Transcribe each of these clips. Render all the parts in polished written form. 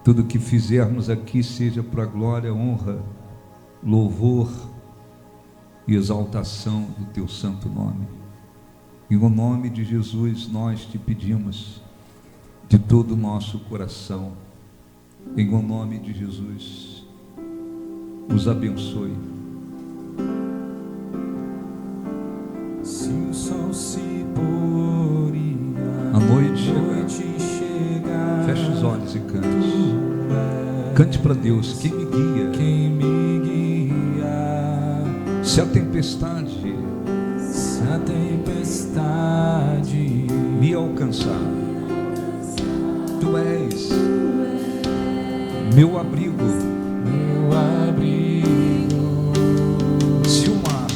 Tudo que fizermos aqui seja para glória, honra, louvor e exaltação do teu santo nome. Em o nome de Jesus nós te pedimos de todo o nosso coração, em o nome de Jesus, os abençoe. Se o sol se pôr e a noite chegar, feche os olhos e cante. Cante para Deus, quem me guia? Quem me guia? Se a tempestade me alcançar, tu és meu abrigo, se o mar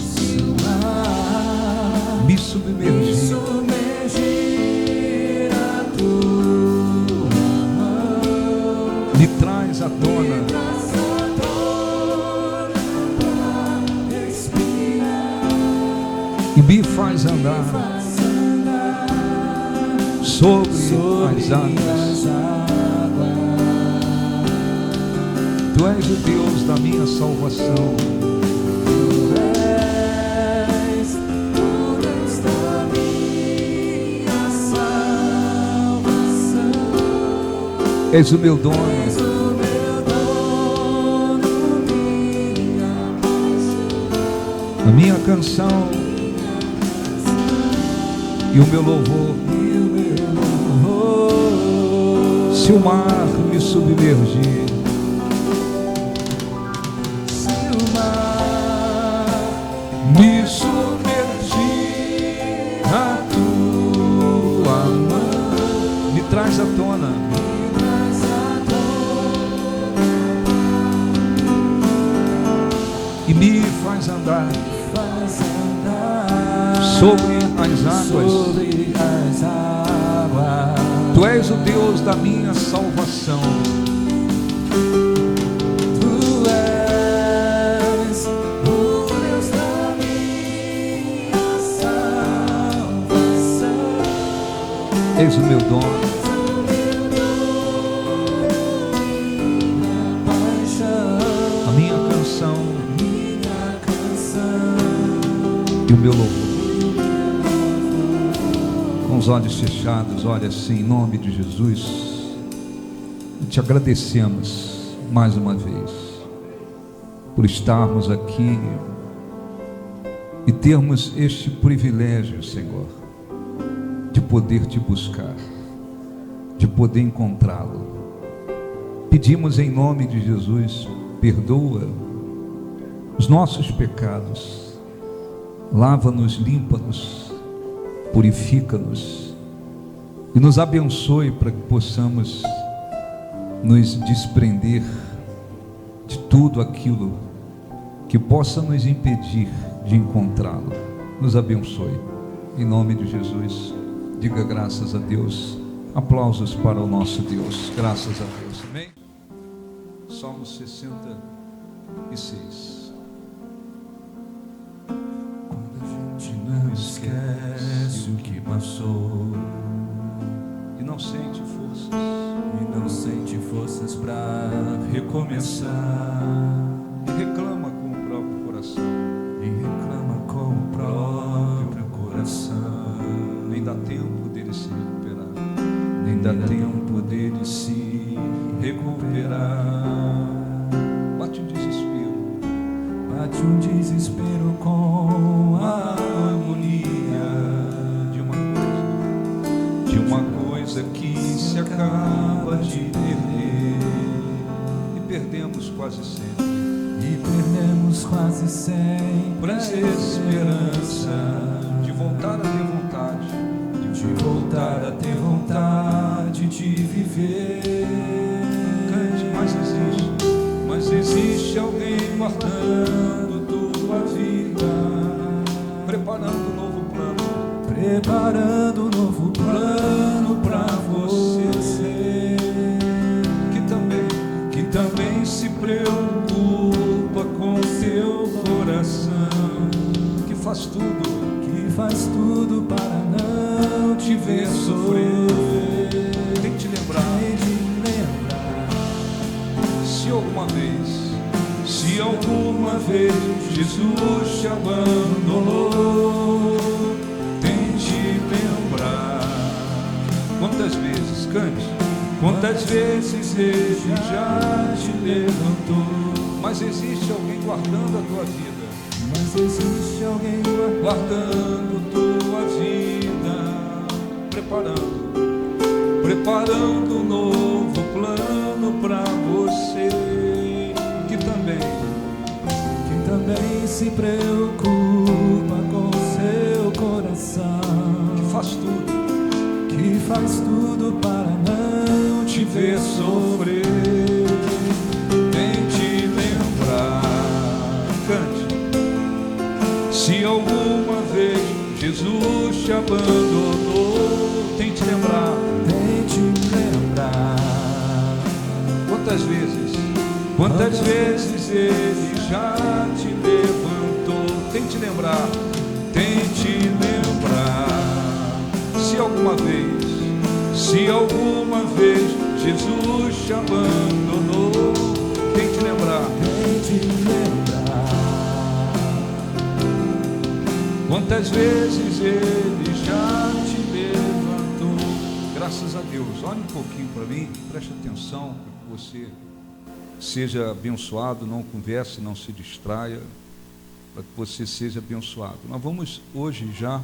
me submergir, a tua mão me traz à tona, e me faz andar sobre as águas. Tu és o Deus da minha salvação. Tu és o Deus da minha salvação. És o meu dono. A minha canção e o meu louvor. Se o mar me submergir, se o mar me submergir, a tua mão me traz à tona, e me faz andar sobre as águas. Tu és o Deus da minha salvação. Tu és o Deus da minha salvação. És o meu dono. A minha canção e o meu louvor. Com os olhos fechados, olha assim, em nome de Jesus, te agradecemos mais uma vez por estarmos aqui e termos este privilégio, Senhor, de poder te buscar, de poder encontrá-lo. Pedimos em nome de Jesus, perdoa os nossos pecados, lava-nos, limpa-nos, purifica-nos e nos abençoe para que possamos nos desprender de tudo aquilo que possa nos impedir de encontrá-lo. Nos abençoe em nome de Jesus. Diga graças a Deus. Aplausos para o nosso Deus. Graças a Deus. Amém? Salmo 66. Não esquece o que passou e não sente forças para recomeçar, e reclama com o próprio coração, nem dá tempo dele se recuperar, bate um desespero com a agonia de uma coisa que se acaba de perder, e perdemos quase sempre a esperança de voltar a ter vontade, de viver. Cante, mas existe alguém guardando tua vida, preparando um novo plano para você, que também se preocupa com teu coração, que faz tudo para não te ver sofrer. Tem que te lembrar vez Jesus te abandonou, tente lembrar. Quantas vezes, cante, Quantas vezes Ele já te levantou. mas existe alguém guardando a tua vida, Mas existe alguém guardando tua vida, preparando um novo plano para você, que também se preocupa com seu coração, que faz tudo para não te ver sofrer. Tente lembrar, cante. se alguma vez Jesus te abandonou, Tente lembrar. Quantas vezes Ele já te levantou. Tente lembrar. Se alguma vez Jesus te abandonou, Tente lembrar. Quantas vezes Ele já te levantou. Graças a Deus. Olhe um pouquinho para mim, preste atenção, para que você seja abençoado. Não converse, não se distraia, para que você seja abençoado. Nós vamos hoje já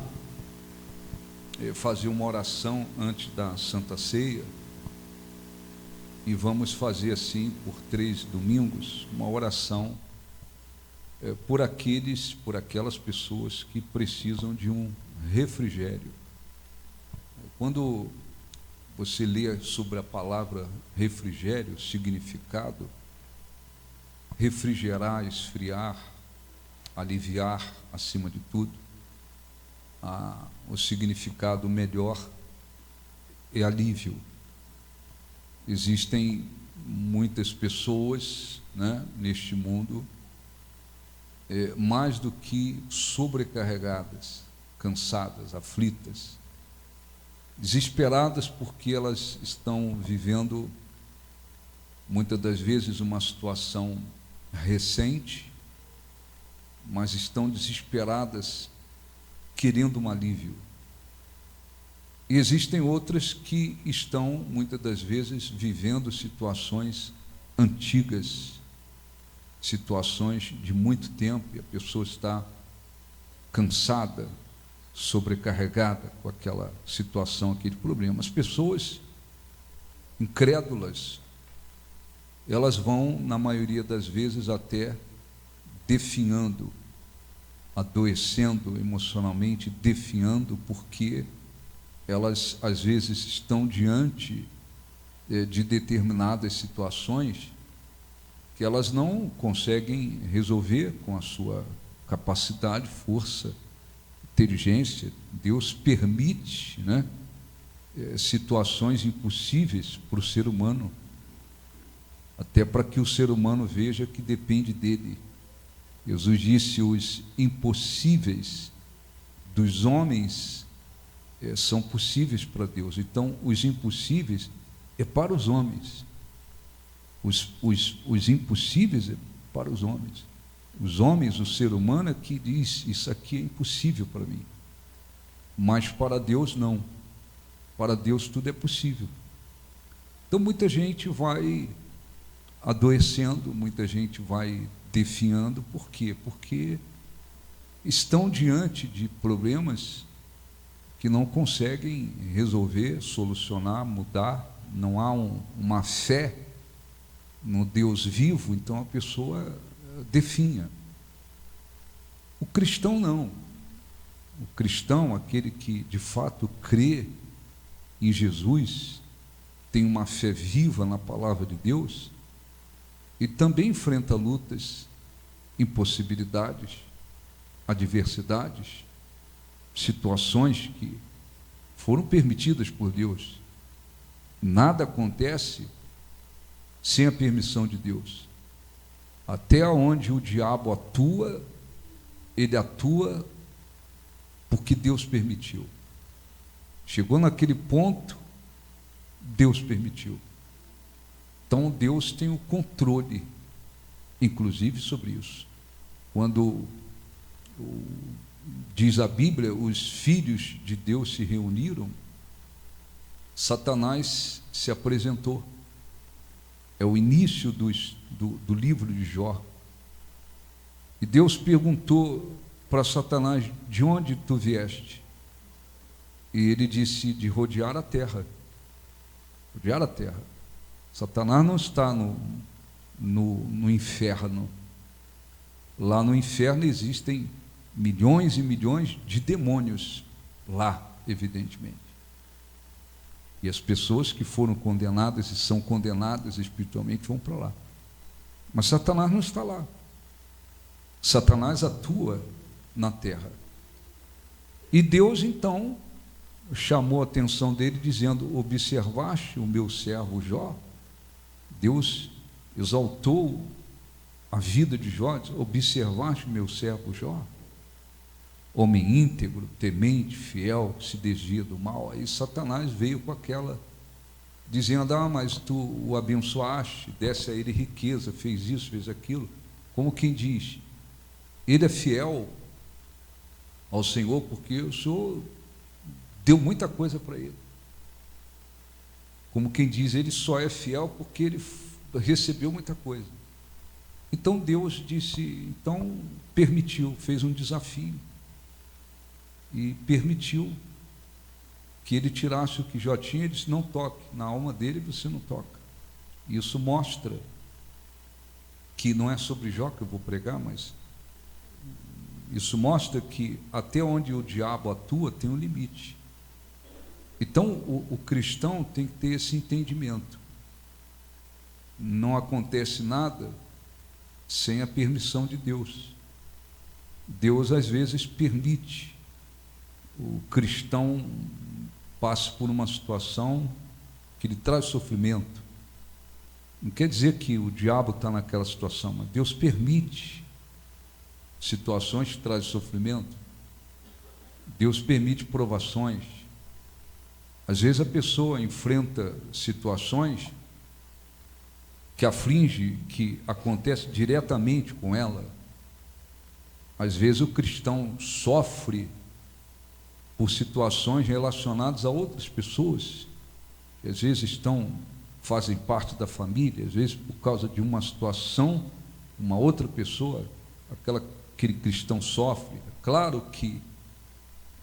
fazer uma oração antes da Santa Ceia, e vamos fazer assim por 3 domingos, uma oração por aquelas pessoas que precisam de um refrigério. Quando você lê sobre a palavra refrigério, significado, refrigerar, esfriar, aliviar, acima de tudo, o significado melhor é alívio. Existem muitas pessoas, né, neste mundo, mais do que sobrecarregadas, cansadas, aflitas, desesperadas, porque elas estão vivendo muitas das vezes uma situação recente, mas estão desesperadas, querendo um alívio. E existem outras que estão muitas das vezes vivendo situações antigas, situações de muito tempo, e a pessoa está cansada, sobrecarregada com aquela situação, aquele problema. As pessoas incrédulas, elas vão, na maioria das vezes, até definhando, adoecendo emocionalmente, definhando, porque elas às vezes estão diante de determinadas situações que elas não conseguem resolver com a sua capacidade, força, inteligência. Deus permite, né, situações impossíveis para o ser humano, até para que o ser humano veja que depende dele. Jesus disse: os impossíveis dos homens são possíveis para Deus. Então, os impossíveis é para os homens, os impossíveis é para os homens. Os homens, o ser humano é que diz: isso aqui é impossível para mim. Mas para Deus não. Para Deus tudo é possível. Então muita gente vai adoecendo, muita gente vai definhando. Por quê? Porque estão diante de problemas que não conseguem resolver, solucionar, mudar. Não há uma fé no Deus vivo, então a pessoa definha. O cristão não. O cristão, aquele que de fato crê em Jesus, tem uma fé viva na palavra de Deus, e também enfrenta lutas, impossibilidades, adversidades, situações que foram permitidas por Deus. Nada acontece sem a permissão de Deus. Até onde o diabo atua, ele atua porque Deus permitiu. Chegou naquele ponto, Deus permitiu. Então Deus tem o controle, inclusive sobre isso. Quando diz a Bíblia, os filhos de Deus se reuniram, Satanás se apresentou. É o início do livro de Jó. E Deus perguntou para Satanás: de onde tu vieste? E ele disse: de rodear a terra. Rodear a terra. Satanás não está no inferno. Lá no inferno existem milhões e milhões de demônios, lá, evidentemente. E as pessoas que foram condenadas e são condenadas espiritualmente vão para lá. Mas Satanás não está lá. Satanás atua na terra. E Deus então chamou a atenção dele dizendo: observaste o meu servo Jó? Deus exaltou a vida de Jó, observaste o meu servo Jó? Homem íntegro, temente, fiel, se desvia do mal. Aí Satanás veio com aquela, dizendo: mas tu o abençoaste, desse a ele riqueza, fez isso, fez aquilo. Como quem diz: ele é fiel ao Senhor porque o Senhor deu muita coisa para ele. Como quem diz: ele só é fiel porque ele recebeu muita coisa. Então Deus disse, então permitiu, fez um desafio e permitiu que ele tirasse o que Jó tinha. Ele disse: não toque, na alma dele você não toca. Isso mostra que não é sobre Jó que eu vou pregar, mas isso mostra que até onde o diabo atua tem um limite. Então o cristão tem que ter esse entendimento. Não acontece nada sem a permissão de Deus. Deus às vezes permite o cristão passe por uma situação que lhe traz sofrimento. Não quer dizer que o diabo está naquela situação, mas Deus permite situações que trazem sofrimento. Deus permite provações. Às vezes a pessoa enfrenta situações que aflige, que acontece diretamente com ela. Às vezes o cristão sofre por situações relacionadas a outras pessoas, que às vezes fazem parte da família, às vezes por causa de uma situação, uma outra pessoa, aquele cristão sofre. É claro que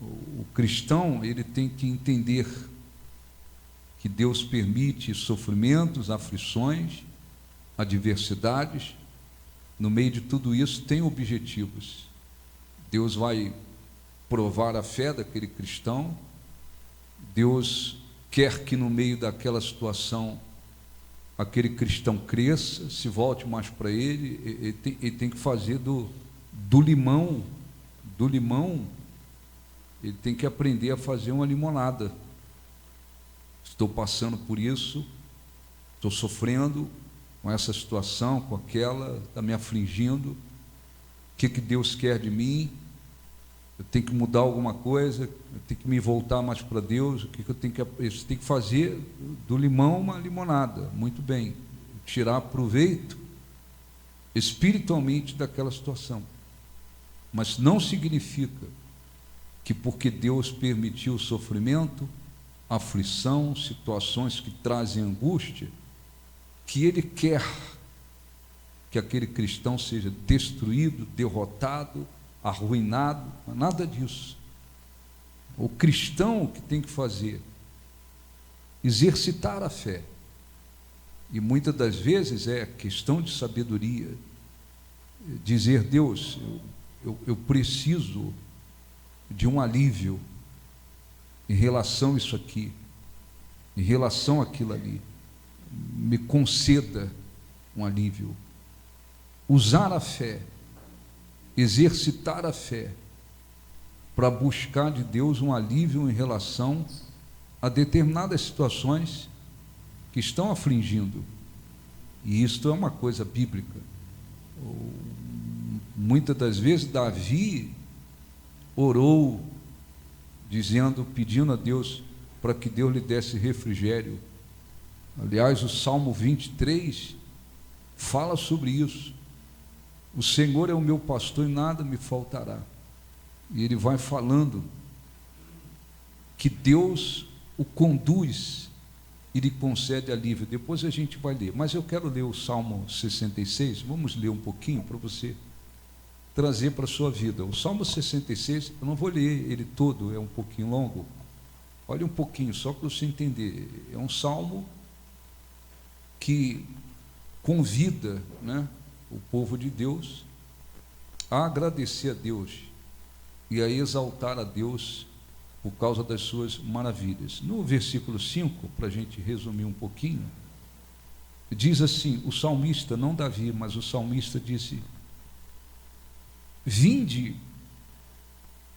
o cristão ele tem que entender que Deus permite sofrimentos, aflições, adversidades. No meio de tudo isso tem objetivos. Deus vai provar a fé daquele cristão. Deus quer que no meio daquela situação aquele cristão cresça, se volte mais para ele. Ele tem que fazer do limão, ele tem que aprender a fazer uma limonada. Estou passando por isso, estou sofrendo com essa situação, com aquela, está me afligindo. O que Deus quer de mim? Eu tenho que mudar alguma coisa, eu tenho que me voltar mais para Deus. O que eu tenho que fazer do limão uma limonada? Muito bem, tirar proveito espiritualmente daquela situação. Mas não significa que porque Deus permitiu o sofrimento, aflição, situações que trazem angústia, que Ele quer que aquele cristão seja destruído, derrotado, arruinado. Nada disso. O cristão que tem que fazer, exercitar a fé, e muitas das vezes é questão de sabedoria, dizer: Deus, eu preciso de um alívio em relação a isso aqui, em relação àquilo ali, me conceda um alívio. Usar a fé, exercitar a fé, para buscar de Deus um alívio em relação a determinadas situações que estão afligindo. E isto é uma coisa bíblica. Muitas das vezes Davi orou pedindo a Deus para que Deus lhe desse refrigério. Aliás, o Salmo 23 fala sobre isso. O Senhor é o meu pastor e nada me faltará. E ele vai falando que Deus o conduz e lhe concede alívio. Depois a gente vai ler, mas eu quero ler o Salmo 66, vamos ler um pouquinho para você trazer para a sua vida. O Salmo 66, eu não vou ler ele todo, é um pouquinho longo. Olha um pouquinho, só para você entender. É um salmo que convida, né, o povo de Deus a agradecer a Deus e a exaltar a Deus por causa das suas maravilhas. No versículo 5, para a gente resumir um pouquinho, diz assim, o salmista, não Davi, mas o salmista disse: vinde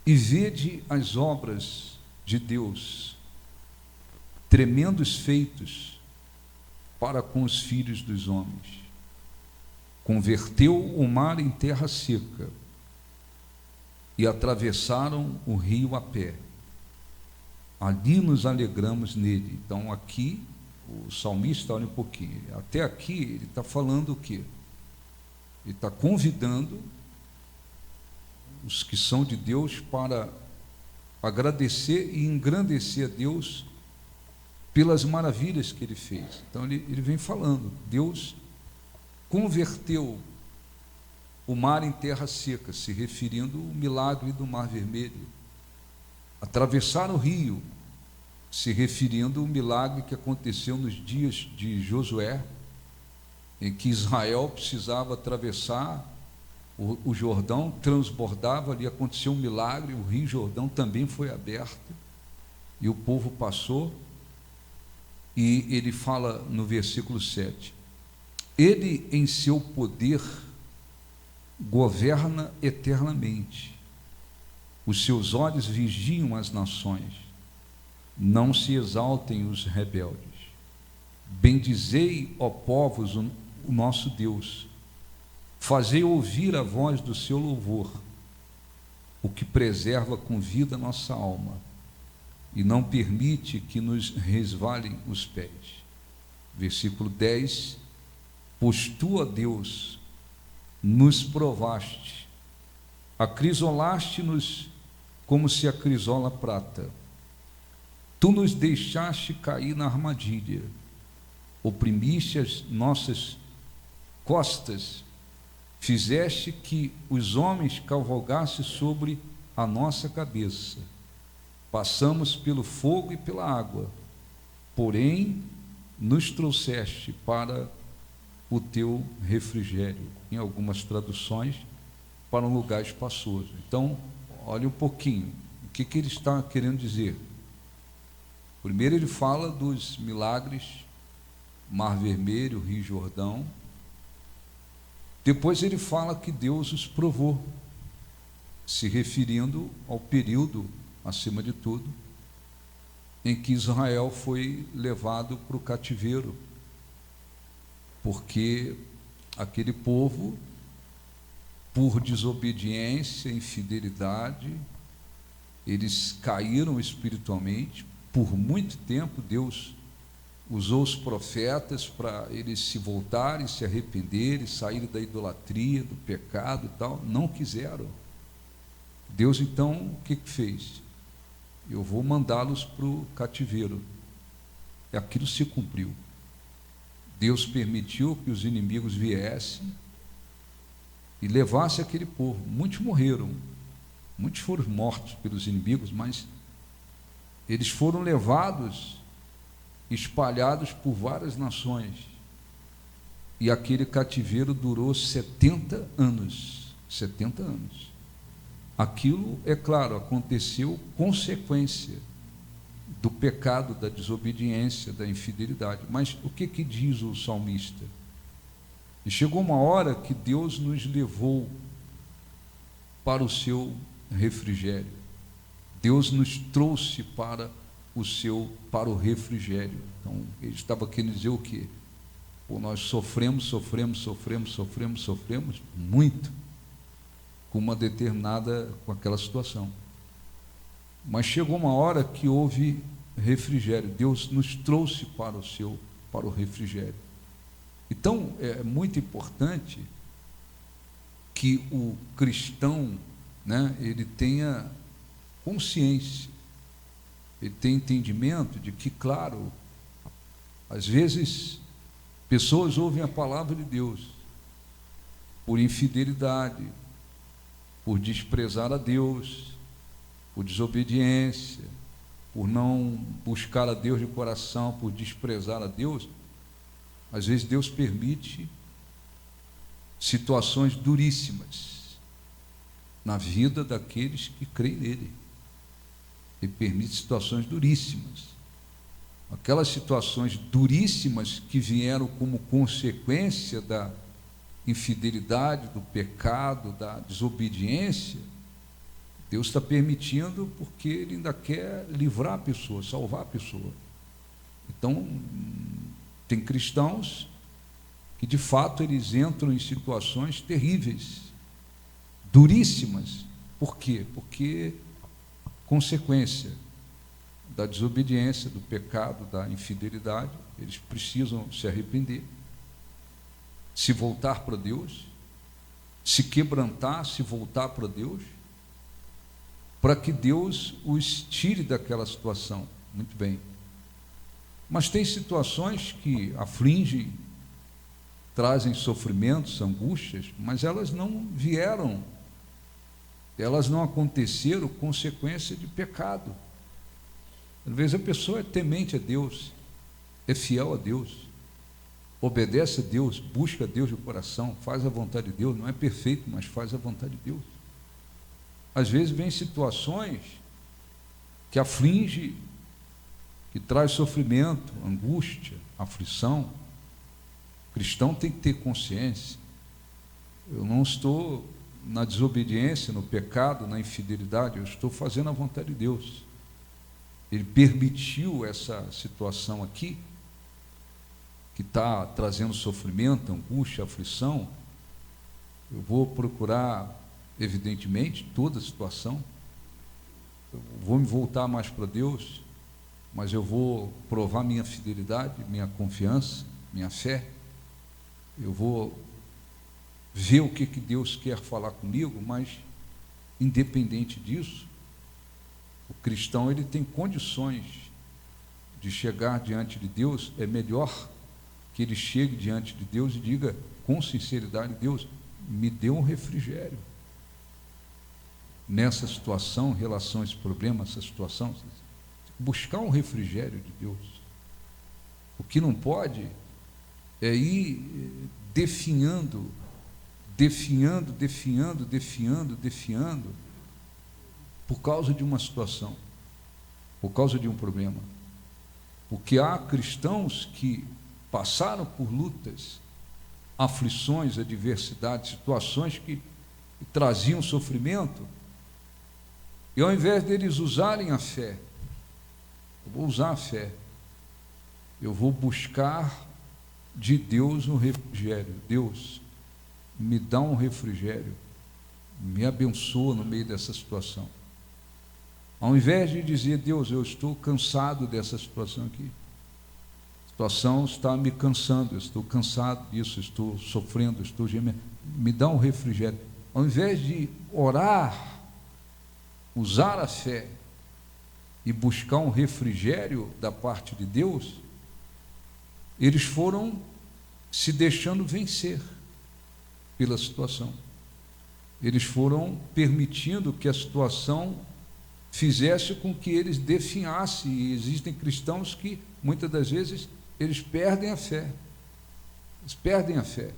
e vede as obras de Deus, tremendos feitos para com os filhos dos homens. Converteu o mar em terra seca e atravessaram o rio a pé. Ali nos alegramos nele. Então aqui o salmista, olha um pouquinho, até aqui ele está falando o quê? Ele está convidando os que são de Deus para agradecer e engrandecer a Deus pelas maravilhas que ele fez. Então ele vem falando, Deus converteu o mar em terra seca, se referindo ao milagre do Mar Vermelho. Atravessar o rio, se referindo ao milagre que aconteceu nos dias de Josué, em que Israel precisava atravessar o Jordão, transbordava, ali aconteceu um milagre, o rio Jordão também foi aberto, e o povo passou, e ele fala no versículo 7, ele em seu poder governa eternamente, os seus olhos vigiam as nações, não se exaltem os rebeldes. Bendizei, ó povos, o nosso Deus, fazei ouvir a voz do seu louvor, o que preserva com vida a nossa alma, e não permite que nos resvalem os pés. Versículo 10, pois tu, ó Deus, nos provaste, acrisolaste-nos como se acrisola a prata, tu nos deixaste cair na armadilha, oprimiste as nossas costas, fizeste que os homens cavalgassem sobre a nossa cabeça, passamos pelo fogo e pela água, porém nos trouxeste para o teu refrigério, em algumas traduções, para um lugar espaçoso. Então, olha um pouquinho, o que ele está querendo dizer? Primeiro ele fala dos milagres, Mar Vermelho, Rio Jordão. Depois ele fala que Deus os provou, se referindo ao período, acima de tudo, em que Israel foi levado para o cativeiro, porque aquele povo, por desobediência, infidelidade, eles caíram espiritualmente. Por muito tempo Deus usou os profetas para eles se voltarem, se arrependerem, saírem da idolatria, do pecado e tal. Não quiseram. Deus então o que fez? Eu vou mandá-los para o cativeiro. E aquilo se cumpriu. Deus permitiu que os inimigos viessem e levassem aquele povo. Muitos morreram, muitos foram mortos pelos inimigos, mas eles foram levados, espalhados por várias nações, e aquele cativeiro durou 70 anos. 70 anos. Aquilo, é claro, aconteceu consequência do pecado, da desobediência, da infidelidade. Mas o que diz o salmista? E chegou uma hora que Deus nos levou para o seu refrigério. Deus nos trouxe para o refrigério. Então, ele estava querendo dizer o quê? Pô, nós sofremos muito com aquela situação. Mas chegou uma hora que houve refrigério. Deus nos trouxe para o refrigério. Então, é muito importante que o cristão, né, ele tenha consciência, ele tenha entendimento de que, claro, às vezes pessoas ouvem a palavra de Deus por infidelidade, por desprezar a Deus, por desobediência, por não buscar a Deus de coração, por desprezar a Deus. Às vezes Deus permite situações duríssimas na vida daqueles que creem nele. Ele permite situações duríssimas. Aquelas situações duríssimas que vieram como consequência da infidelidade, do pecado, da desobediência, Deus está permitindo porque Ele ainda quer livrar a pessoa, salvar a pessoa. Então, tem cristãos que de fato eles entram em situações terríveis, duríssimas. Por quê? Porque consequência da desobediência, do pecado, da infidelidade, eles precisam se arrepender, se voltar para Deus, se quebrantar, se voltar para Deus, para que Deus os tire daquela situação. Muito bem. Mas tem situações que afligem, trazem sofrimentos, angústias, mas elas não vieram, elas não aconteceram consequência de pecado. Às vezes a pessoa é temente a Deus, é fiel a Deus, obedece a Deus, busca a Deus de coração, faz a vontade de Deus, não é perfeito, mas faz a vontade de Deus. Às vezes vem situações que aflige, que traz sofrimento, angústia, aflição. O cristão tem que ter consciência. Eu não estou na desobediência, no pecado, na infidelidade, eu estou fazendo a vontade de Deus. Ele permitiu essa situação aqui, que está trazendo sofrimento, angústia, aflição. Eu vou procurar, evidentemente, toda a situação. Eu vou me voltar mais para Deus, mas eu vou provar minha fidelidade, minha confiança, minha fé. Eu vou ver o que Deus quer falar comigo, mas, independente disso, o cristão ele tem condições de chegar diante de Deus. É melhor que ele chegue diante de Deus e diga com sinceridade: Deus, me dê um refrigério nessa situação, em relação a esse problema, essa situação. Buscar um refrigério de Deus. O que não pode é ir definhando, por causa de uma situação, por causa de um problema. Porque há cristãos que passaram por lutas, aflições, adversidades, situações que traziam sofrimento, e ao invés deles usarem a fé, eu vou usar a fé, eu vou buscar de Deus um refrigério. Deus, me dá um refrigério, me abençoa no meio dessa situação. Ao invés de dizer: Deus, eu estou cansado dessa situação aqui, a situação está me cansando, eu estou cansado disso, estou sofrendo, estou gemendo, me dá um refrigério. Ao invés de orar, usar a fé e buscar um refrigério da parte de Deus, eles foram se deixando vencer pela situação. Eles foram permitindo que a situação fizesse com que eles definhassem. E existem cristãos que, muitas das vezes, eles perdem a fé. Eles perdem a fé.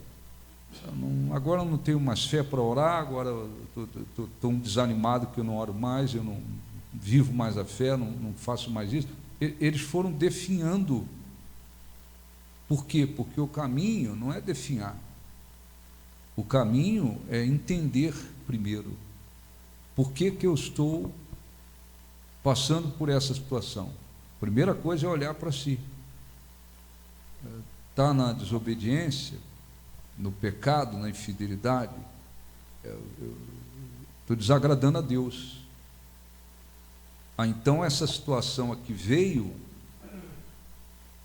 Agora eu não tenho mais fé para orar, agora estou desanimado que eu não oro mais, eu não vivo mais a fé, não faço mais isso. Eles foram definhando. Por quê? Porque o caminho não é definhar. O caminho é entender primeiro por que eu estou passando por essa situação. A primeira coisa é olhar para si. Está na desobediência, no pecado, na infidelidade, estou desagradando a Deus. Então essa situação aqui veio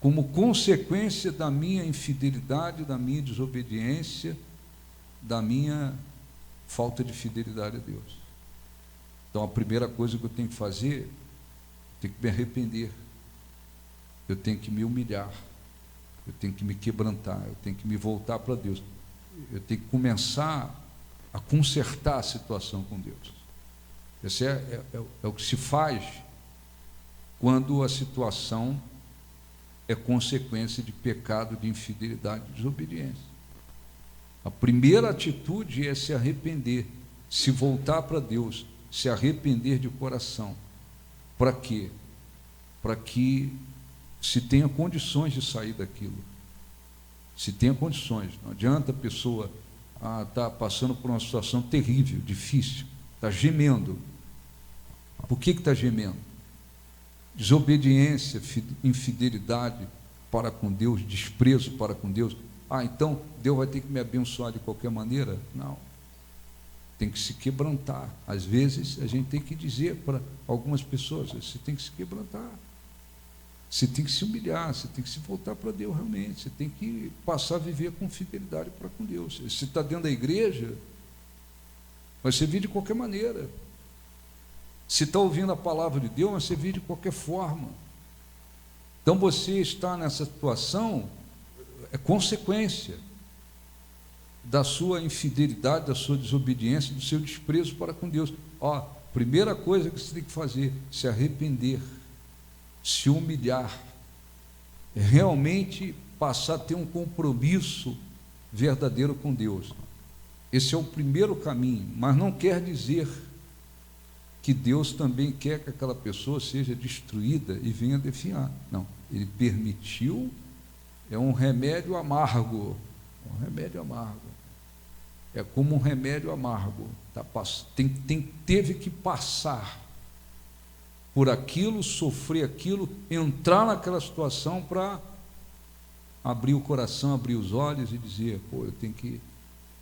como consequência da minha infidelidade, da minha desobediência, da minha falta de fidelidade a Deus. Então a primeira coisa que eu tenho que fazer, eu tenho que me arrepender, eu tenho que me humilhar, eu tenho que me quebrantar, eu tenho que me voltar para Deus, eu tenho que começar a consertar a situação com Deus. Esse é o que se faz quando a situação é consequência de pecado, de infidelidade, de desobediência. A primeira atitude é se arrepender, se voltar para Deus, se arrepender de coração. Para quê? Para que se tenha condições de sair daquilo. Se tenha condições. Não adianta a pessoa estar passando por uma situação terrível, difícil, está gemendo. Por que está gemendo? Desobediência, infidelidade para com Deus, desprezo para com Deus. Então Deus vai ter que me abençoar de qualquer maneira? Não. Tem que se quebrantar. Às vezes a gente tem que dizer para algumas pessoas: você tem que se quebrantar, você tem que se humilhar, você tem que se voltar para Deus realmente, você tem que passar a viver com fidelidade para com Deus. Se está dentro da igreja, vai servir de qualquer maneira. Se está ouvindo a palavra de Deus, vai servir de qualquer forma. Então você está nessa situação, é consequência da sua infidelidade, da sua desobediência, do seu desprezo para com Deus. Primeira coisa que você tem que fazer, se arrepender, se humilhar, realmente passar a ter um compromisso verdadeiro com Deus. Esse é o primeiro caminho, mas não quer dizer que Deus também quer que aquela pessoa seja destruída e venha definhar. Não, Ele permitiu, é um remédio amargo, é como um remédio amargo, teve que passar por aquilo, sofrer aquilo, entrar naquela situação para abrir o coração, abrir os olhos e dizer: eu tenho que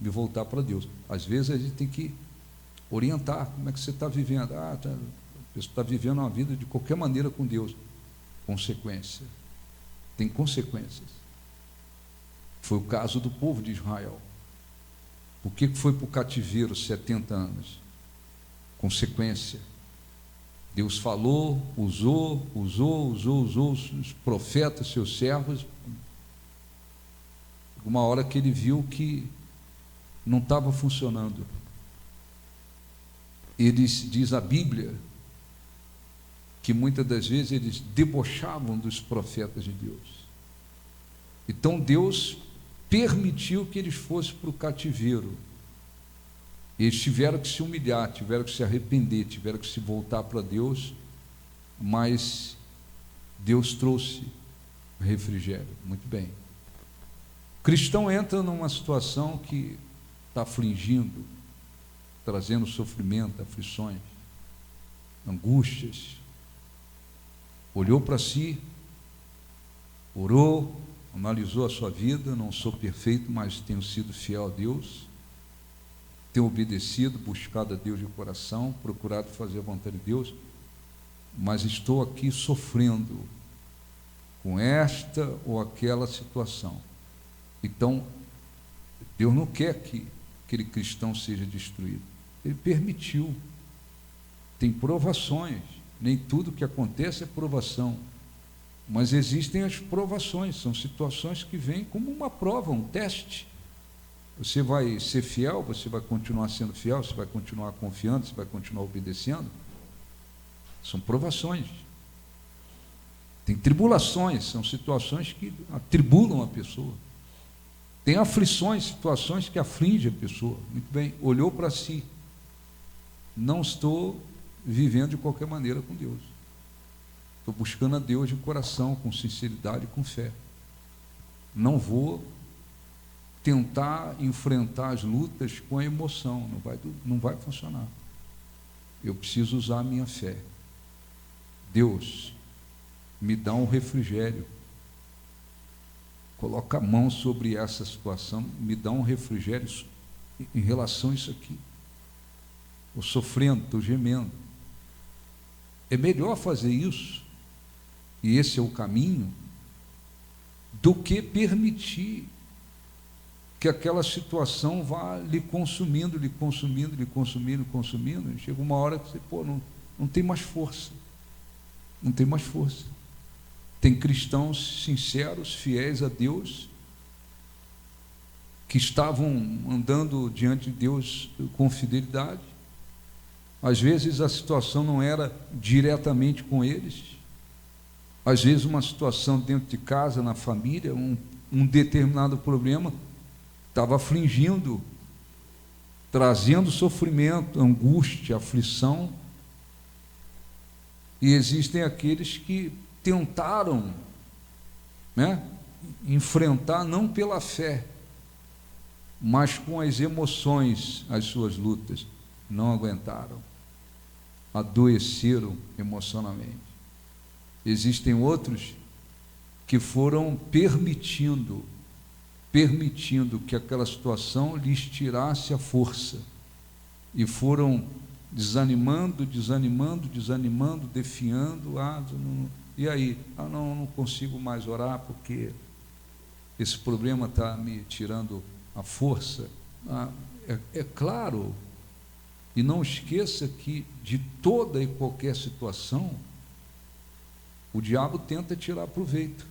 me voltar para Deus. Às vezes a gente tem que orientar: como é que você está vivendo? A pessoa está vivendo uma vida de qualquer maneira com Deus. Consequência, tem consequências. Foi o caso do povo de Israel. Por que foi para o cativeiro 70 anos? Consequência. Deus falou, usou os profetas, seus servos. Uma hora que ele viu que não estava funcionando. Diz a Bíblia que muitas das vezes eles debochavam dos profetas de Deus. Então Deus permitiu que eles fossem para o cativeiro. Eles tiveram que se humilhar, tiveram que se arrepender, tiveram que se voltar para Deus, mas Deus trouxe refrigério. Muito bem. O cristão entra numa situação que está afligindo, trazendo sofrimento, aflições, angústias. Olhou para si, orou, analisou a sua vida: não sou perfeito, mas tenho sido fiel a Deus, tenho obedecido, buscado a Deus de coração, procurado fazer a vontade de Deus, mas estou aqui sofrendo com esta ou aquela situação. Então Deus não quer que aquele cristão seja destruído. Ele permitiu. Tem provações, nem tudo que acontece é provação, mas existem as provações, são situações que vêm como uma prova, um teste. Você vai ser fiel, você vai continuar sendo fiel, você vai continuar confiando, você vai continuar obedecendo. São provações. Tem tribulações, são situações que atribulam a pessoa. Tem aflições, situações que afligem a pessoa. Muito bem, olhou para si: não estou vivendo de qualquer maneira com Deus, estou buscando a Deus de coração, com sinceridade e com fé. Não vou tentar enfrentar as lutas com a emoção, não vai funcionar. Eu preciso usar a minha fé. Deus, me dá um refrigério, coloca a mão sobre essa situação, me dá um refrigério em relação a isso aqui. Estou sofrendo, estou gemendo. É melhor fazer isso, e esse é o caminho, do que permitir que aquela situação vá lhe consumindo, lhe consumindo, lhe consumindo, consumindo. Chega uma hora que você, não tem mais força. Não tem mais força. Tem cristãos sinceros, fiéis a Deus, que estavam andando diante de Deus com fidelidade. Às vezes a situação não era diretamente com eles. Às vezes uma situação dentro de casa, na família, um determinado problema estava afligindo, trazendo sofrimento, angústia, aflição. E existem aqueles que tentaram, enfrentar não pela fé, mas com as emoções, as suas lutas. Não aguentaram, adoeceram emocionalmente. Existem outros que foram permitindo que aquela situação lhes tirasse a força, e foram desanimando, definhando. E aí? Não consigo mais orar porque esse problema está me tirando a força. É claro, e não esqueça que de toda e qualquer situação, o diabo tenta tirar proveito.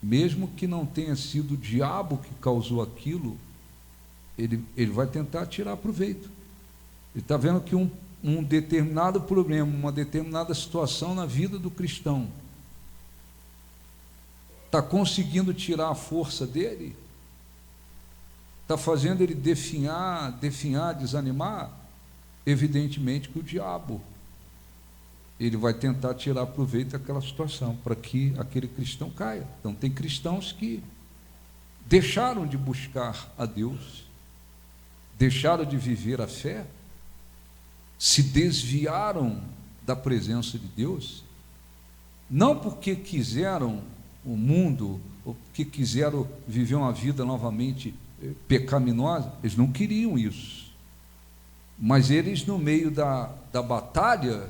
Mesmo que não tenha sido o diabo que causou aquilo, ele vai tentar tirar proveito. Ele está vendo que um determinado problema, uma determinada situação na vida do cristão está conseguindo tirar a força dele, está fazendo ele definhar, desanimar. Evidentemente que o diabo, ele vai tentar tirar proveito daquela situação, para que aquele cristão caia. Então tem cristãos que deixaram de buscar a Deus, deixaram de viver a fé, se desviaram da presença de Deus, não porque quiseram o mundo, ou porque quiseram viver uma vida novamente pecaminosa. Eles não queriam isso, mas eles, no meio da batalha,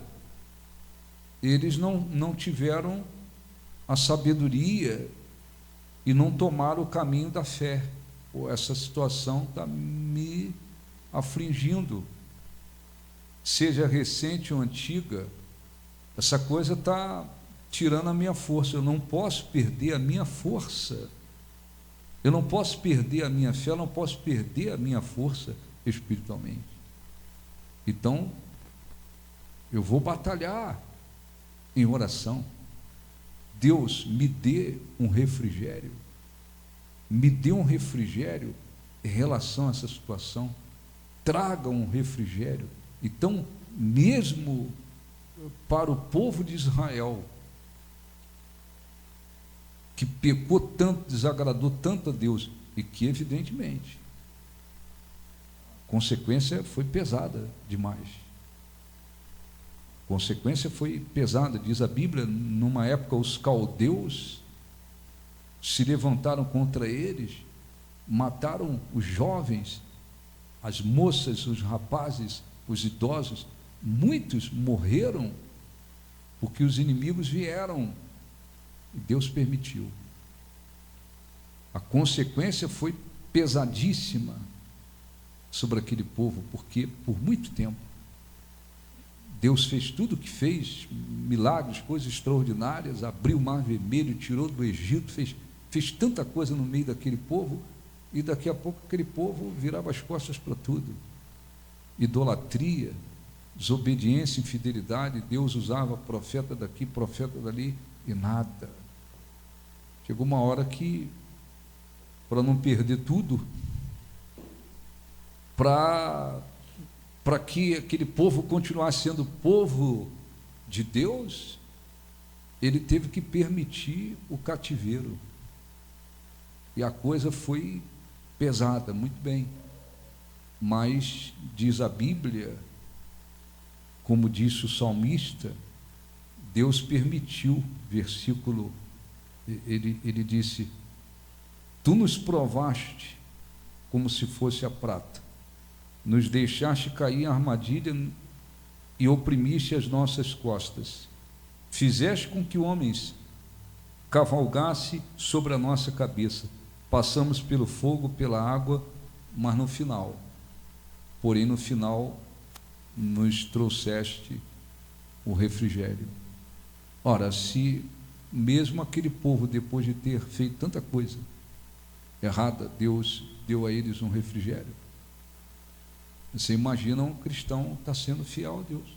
eles não tiveram a sabedoria e não tomaram o caminho da fé. Essa situação está me afligindo, seja recente ou antiga, essa coisa está tirando a minha força. Eu não posso perder a minha força, eu não posso perder a minha fé, eu não posso perder a minha força espiritualmente. Então eu vou batalhar em oração. Deus, me dê um refrigério, me dê um refrigério em relação a essa situação, traga um refrigério. Então, mesmo para o povo de Israel, que pecou tanto, desagradou tanto a Deus, e que evidentemente a consequência foi pesada demais. A consequência foi pesada, diz a Bíblia. Numa época os caldeus se levantaram contra eles, mataram os jovens, as moças, os rapazes, os idosos. Muitos morreram porque os inimigos vieram e Deus permitiu. A consequência foi pesadíssima sobre aquele povo, porque por muito tempo Deus fez tudo o que fez, milagres, coisas extraordinárias, abriu o Mar Vermelho, tirou do Egito, fez tanta coisa no meio daquele povo, e daqui a pouco aquele povo virava as costas para tudo. Idolatria, desobediência, infidelidade. Deus usava profeta daqui, profeta dali, e nada. Chegou uma hora que, para não perder tudo, para que aquele povo continuasse sendo povo de Deus, ele teve que permitir o cativeiro. E a coisa foi pesada, muito bem. Mas diz a Bíblia, como disse o salmista, Deus permitiu, versículo, ele disse: tu nos provaste como se fosse a prata, nos deixaste cair em armadilha e oprimiste as nossas costas, fizeste com que homens cavalgasse sobre a nossa cabeça, passamos pelo fogo, pela água, mas no final, porém no final, nos trouxeste o refrigério. Ora, se mesmo aquele povo, depois de ter feito tanta coisa errada, Deus deu a eles um refrigério. Você imagina um cristão está sendo fiel a Deus.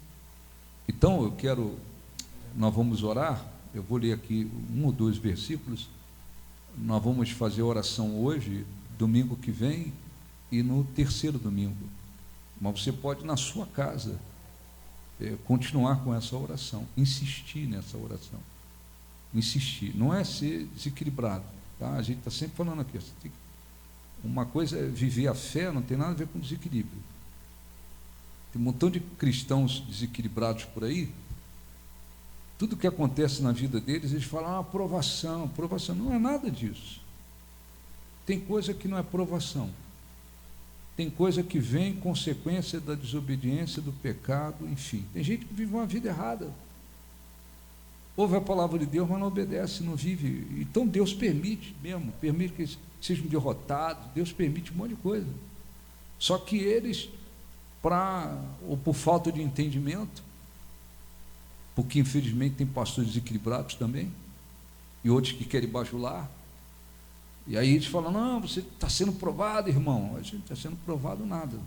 Então nós vamos orar, eu vou ler aqui 1 ou 2 versículos, nós vamos fazer a oração hoje, domingo que vem e no terceiro domingo, mas você pode na sua casa continuar com essa oração, insistir nessa oração, insistir, não é ser desequilibrado, tá? A gente está sempre falando aqui, uma coisa é viver a fé, não tem nada a ver com desequilíbrio. Tem um montão de cristãos desequilibrados por aí, tudo que acontece na vida deles, eles falam, provação, provação, não é nada disso. Tem coisa que não é provação, tem coisa que vem consequência da desobediência, do pecado, enfim. Tem gente que vive uma vida errada, ouve a palavra de Deus, mas não obedece, não vive. Então Deus permite mesmo, permite que eles sejam derrotados, Deus permite um monte de coisa. Só que eles, ou por falta de entendimento, porque infelizmente tem pastores desequilibrados também, e outros que querem bajular, e aí eles falam, não, você está sendo provado, irmão. A gente não está sendo provado nada,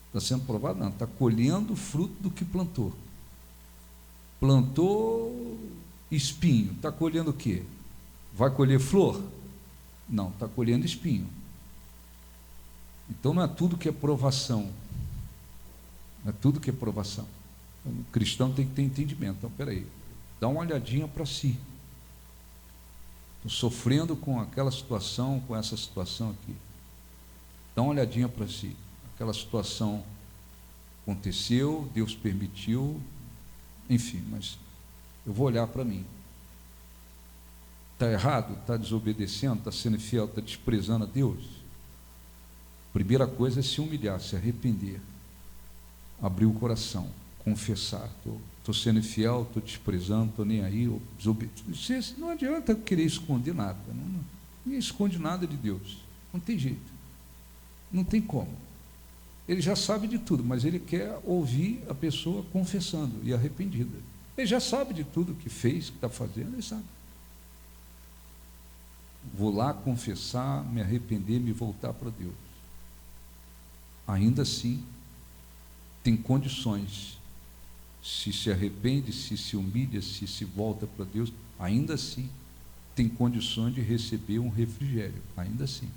está sendo provado nada, está colhendo o fruto do que plantou. Plantou espinho, está colhendo o quê? Vai colher flor? Não, está colhendo espinho. Então não é tudo que é provação, não é tudo que é provação. O cristão tem que ter entendimento. Então, peraí, dá uma olhadinha para si. Estou sofrendo com aquela situação, com essa situação aqui. Dá uma olhadinha para si. Aquela situação aconteceu, Deus permitiu, enfim, mas eu vou olhar para mim. Está errado? Está desobedecendo? Está sendo infiel? Está desprezando a Deus? Primeira coisa é se humilhar, se arrepender, abrir o coração, confessar, estou sendo infiel, estou desprezando, estou nem aí, não adianta querer esconder nada, ninguém esconde nada de Deus, não tem jeito, não tem como. Ele já sabe de tudo, mas ele quer ouvir a pessoa confessando e arrependida. Ele já sabe de tudo que fez, que está fazendo, ele sabe. Vou lá confessar, me arrepender, me voltar para Deus. Ainda assim, tem condições, se arrepende, se humilha, se volta para Deus, ainda assim tem condições de receber um refrigério, ainda assim.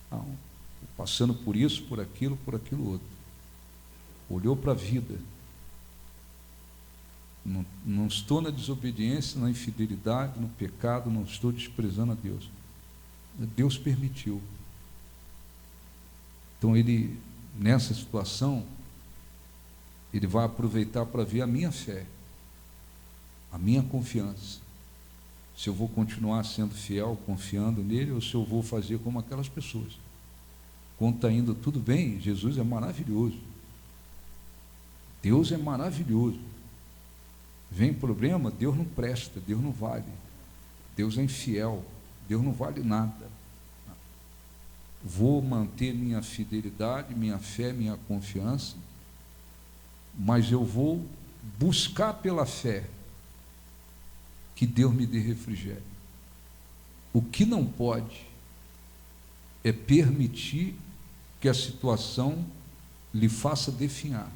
Então, passando por isso, por aquilo outro, olhou para a vida, não estou na desobediência, na infidelidade, no pecado, não estou desprezando a Deus. Deus permitiu. Então ele, nessa situação, ele vai aproveitar para ver a minha fé, a minha confiança, se eu vou continuar sendo fiel, confiando nele, ou se eu vou fazer como aquelas pessoas. Quando está indo tudo bem, Jesus é maravilhoso, Deus é maravilhoso. Vem problema, Deus não presta, Deus não vale, Deus é infiel, Deus não vale nada. Vou manter minha fidelidade, minha fé, minha confiança, mas eu vou buscar pela fé que Deus me dê refrigério. O que não pode é permitir que a situação lhe faça definhar,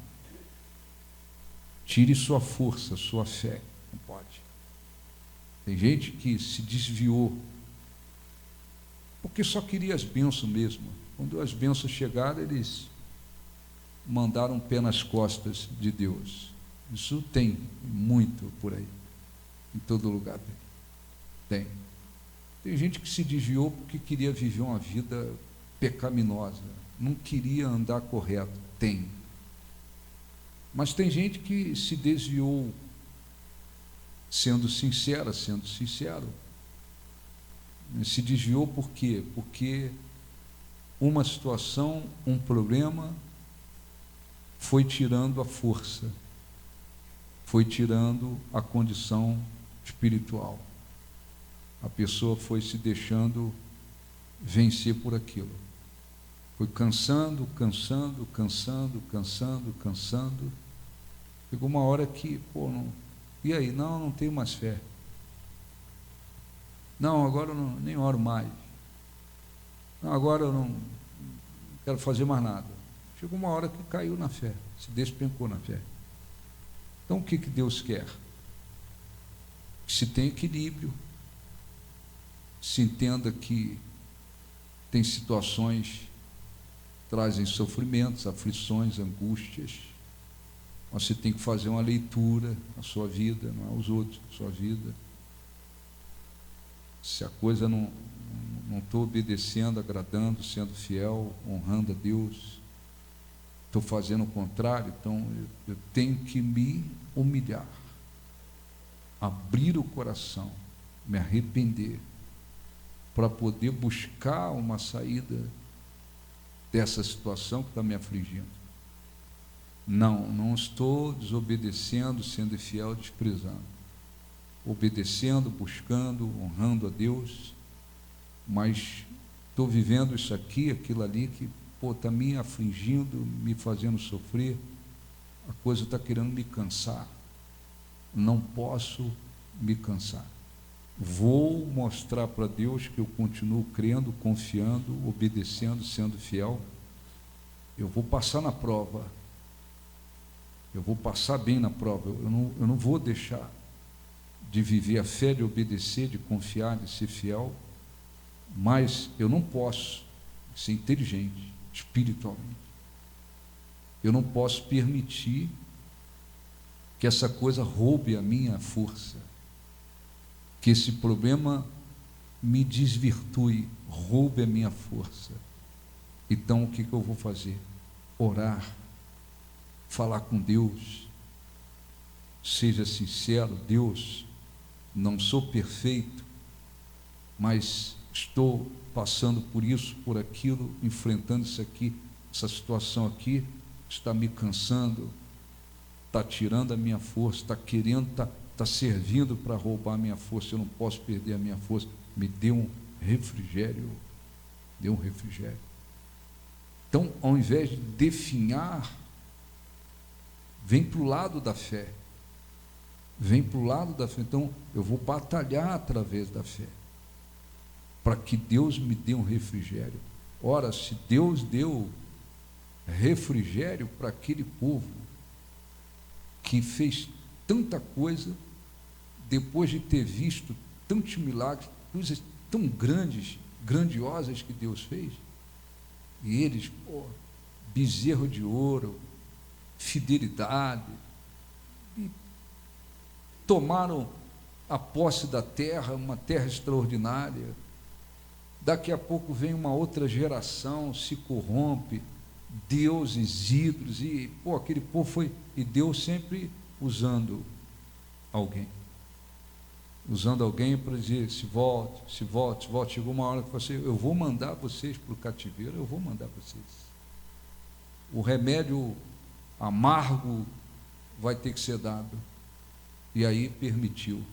tire sua força, sua fé. Não pode. Tem gente que se desviou porque só queria as bênçãos mesmo. Quando as bênçãos chegaram, eles mandaram um pé nas costas de Deus. Isso tem muito por aí, em todo lugar tem. Tem gente que se desviou porque queria viver uma vida pecaminosa, não queria andar correto, tem. Mas tem gente que se desviou sendo sincero, se desviou por quê? Porque uma situação, um problema foi tirando a força, foi tirando a condição espiritual. A pessoa foi se deixando vencer por aquilo. Foi cansando. Chegou uma hora que, e aí? Não tenho mais fé. Não, agora eu nem oro mais. Não, agora eu não quero fazer mais nada. Chegou uma hora que caiu na fé, se despencou na fé. Então o que Deus quer? Que se tenha equilíbrio, se entenda que tem situações que trazem sofrimentos, aflições, angústias. Você tem que fazer uma leitura na sua vida, não é os outros, na sua vida. Se a coisa não estou obedecendo, agradando, sendo fiel, honrando a Deus, estou fazendo o contrário, então eu tenho que me humilhar, abrir o coração, me arrepender, para poder buscar uma saída dessa situação que está me afligindo. Não estou desobedecendo, sendo infiel, desprezando. Obedecendo, buscando, honrando a Deus, mas estou vivendo isso aqui, aquilo ali que está me afligindo, me fazendo sofrer, a coisa está querendo me cansar. Não posso me cansar. Vou mostrar para Deus que eu continuo crendo, confiando, obedecendo, sendo fiel. Eu vou passar na prova. Eu vou passar bem na prova. Eu não vou deixar de viver a fé, de obedecer, de confiar, de ser fiel. Mas eu não posso ser inteligente, espiritualmente. Eu não posso permitir que essa coisa roube a minha força, que esse problema me desvirtue, roube a minha força. Então o que eu vou fazer? Orar, falar com Deus, seja sincero. Deus, não sou perfeito, mas estou passando por isso, por aquilo, enfrentando isso aqui, essa situação aqui está me cansando, está tirando a minha força, está querendo, está servindo para roubar a minha força. Eu não posso perder a minha força. Me dê um refrigério. Dê um refrigério. Então, ao invés de definhar, vem para o lado da fé. Vem para o lado da fé. Então, eu vou batalhar através da fé, para que Deus me dê um refrigério. Ora, se Deus deu refrigério para aquele povo que fez tanta coisa, depois de ter visto tantos milagres, coisas tão grandes, grandiosas que Deus fez, e eles, bezerro de ouro, fidelidade, e tomaram a posse da terra, uma terra extraordinária. Daqui a pouco vem uma outra geração, se corrompe, deuses, ídolos, e aquele povo foi, e Deus sempre usando alguém para dizer, se volte. Chegou uma hora que você, eu vou mandar vocês para o cativeiro, eu vou mandar vocês. O remédio amargo vai ter que ser dado. E aí permitiu.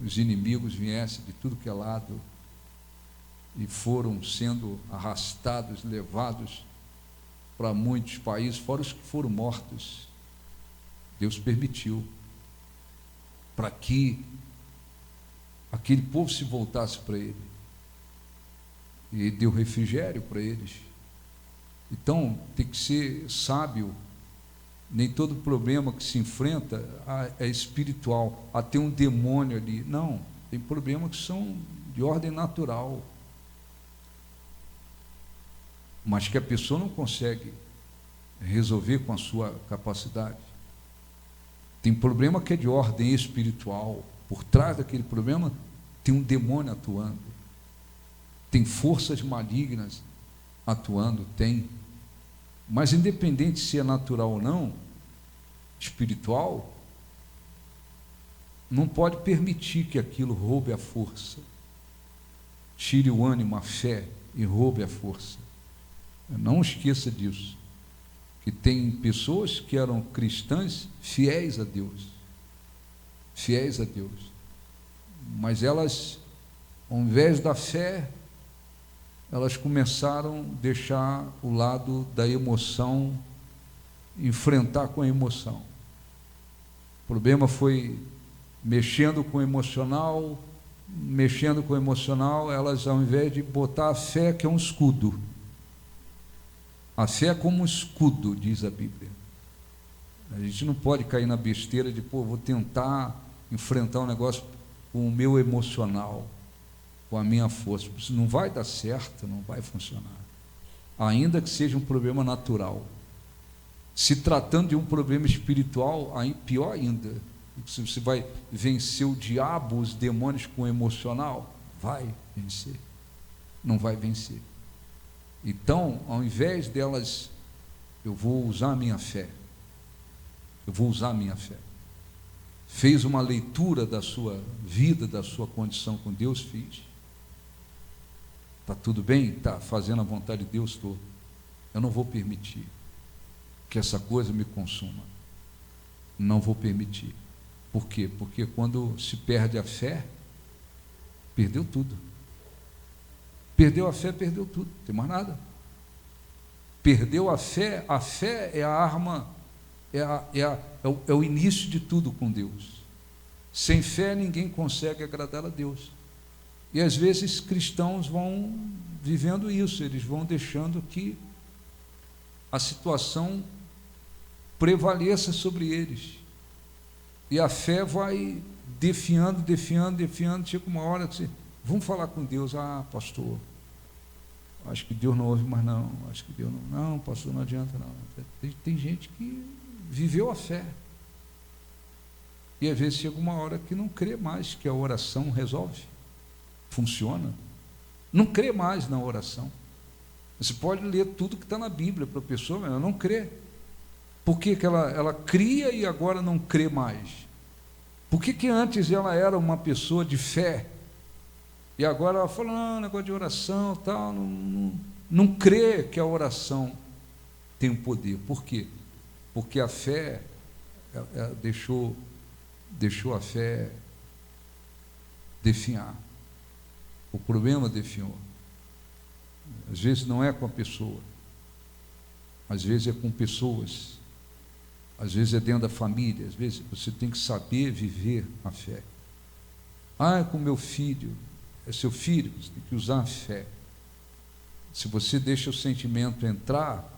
Os inimigos viessem de tudo que é lado e foram sendo arrastados, levados para muitos países, fora os que foram mortos. Deus permitiu para que aquele povo se voltasse para Ele, e deu refrigério para eles. Então tem que ser sábio. Nem todo problema que se enfrenta é espiritual, tem um demônio ali. Não, tem problemas que são de ordem natural, mas que a pessoa não consegue resolver com a sua capacidade. Tem problema que é de ordem espiritual. Por trás daquele problema tem um demônio atuando, tem forças malignas atuando, tem. Mas independente se é natural ou não, espiritual, não pode permitir que aquilo roube a força, tire o ânimo, a fé e roube a força. Não esqueça disso, que tem pessoas que eram cristãs fiéis a Deus, mas elas, ao invés da fé, elas começaram a deixar o lado da emoção, enfrentar com a emoção. O problema foi mexendo com o emocional, elas, ao invés de botar a fé, que é um escudo, a fé é como um escudo, diz a Bíblia. A gente não pode cair na besteira de, vou tentar enfrentar um negócio com o meu emocional, com a minha força. Isso não vai dar certo, não vai funcionar. Ainda que seja um problema natural. Se tratando de um problema espiritual, aí pior ainda. Se você vai vencer o diabo, os demônios com o emocional, vai vencer. Não vai vencer. Então, ao invés delas, eu vou usar a minha fé. Fez uma leitura da sua vida, da sua condição com Deus, fiz. Está tudo bem? Está fazendo a vontade de Deus? Estou. Eu não vou permitir que essa coisa me consuma. Não vou permitir. Por quê? Porque quando se perde a fé, perdeu tudo. Perdeu a fé, perdeu tudo, não tem mais nada. Perdeu a fé é a arma, é o início de tudo com Deus. Sem fé ninguém consegue agradar a Deus. E às vezes cristãos vão vivendo isso, eles vão deixando que a situação prevaleça sobre eles. E a fé vai definhando, chega uma hora que você, vamos falar com Deus, pastor, acho que Deus não ouve mais não, acho que Deus não, pastor, não adianta não. Tem gente que viveu a fé, e às vezes chega uma hora que não crê mais que a oração resolve, funciona, não crê mais na oração. Você pode ler tudo que está na Bíblia para a pessoa, mas ela não crê. Por que ela cria e agora não crê mais? Por que antes ela era uma pessoa de fé e agora ela fala, negócio de oração, tal, não crê que a oração tem um poder? Por quê? Porque a fé deixou a fé definhar. O problema definhou. Às vezes não é com a pessoa, às vezes é com pessoas, às vezes é dentro da família, às vezes você tem que saber viver a fé. É com meu filho, é seu filho, você tem que usar a fé. Se você deixa o sentimento entrar,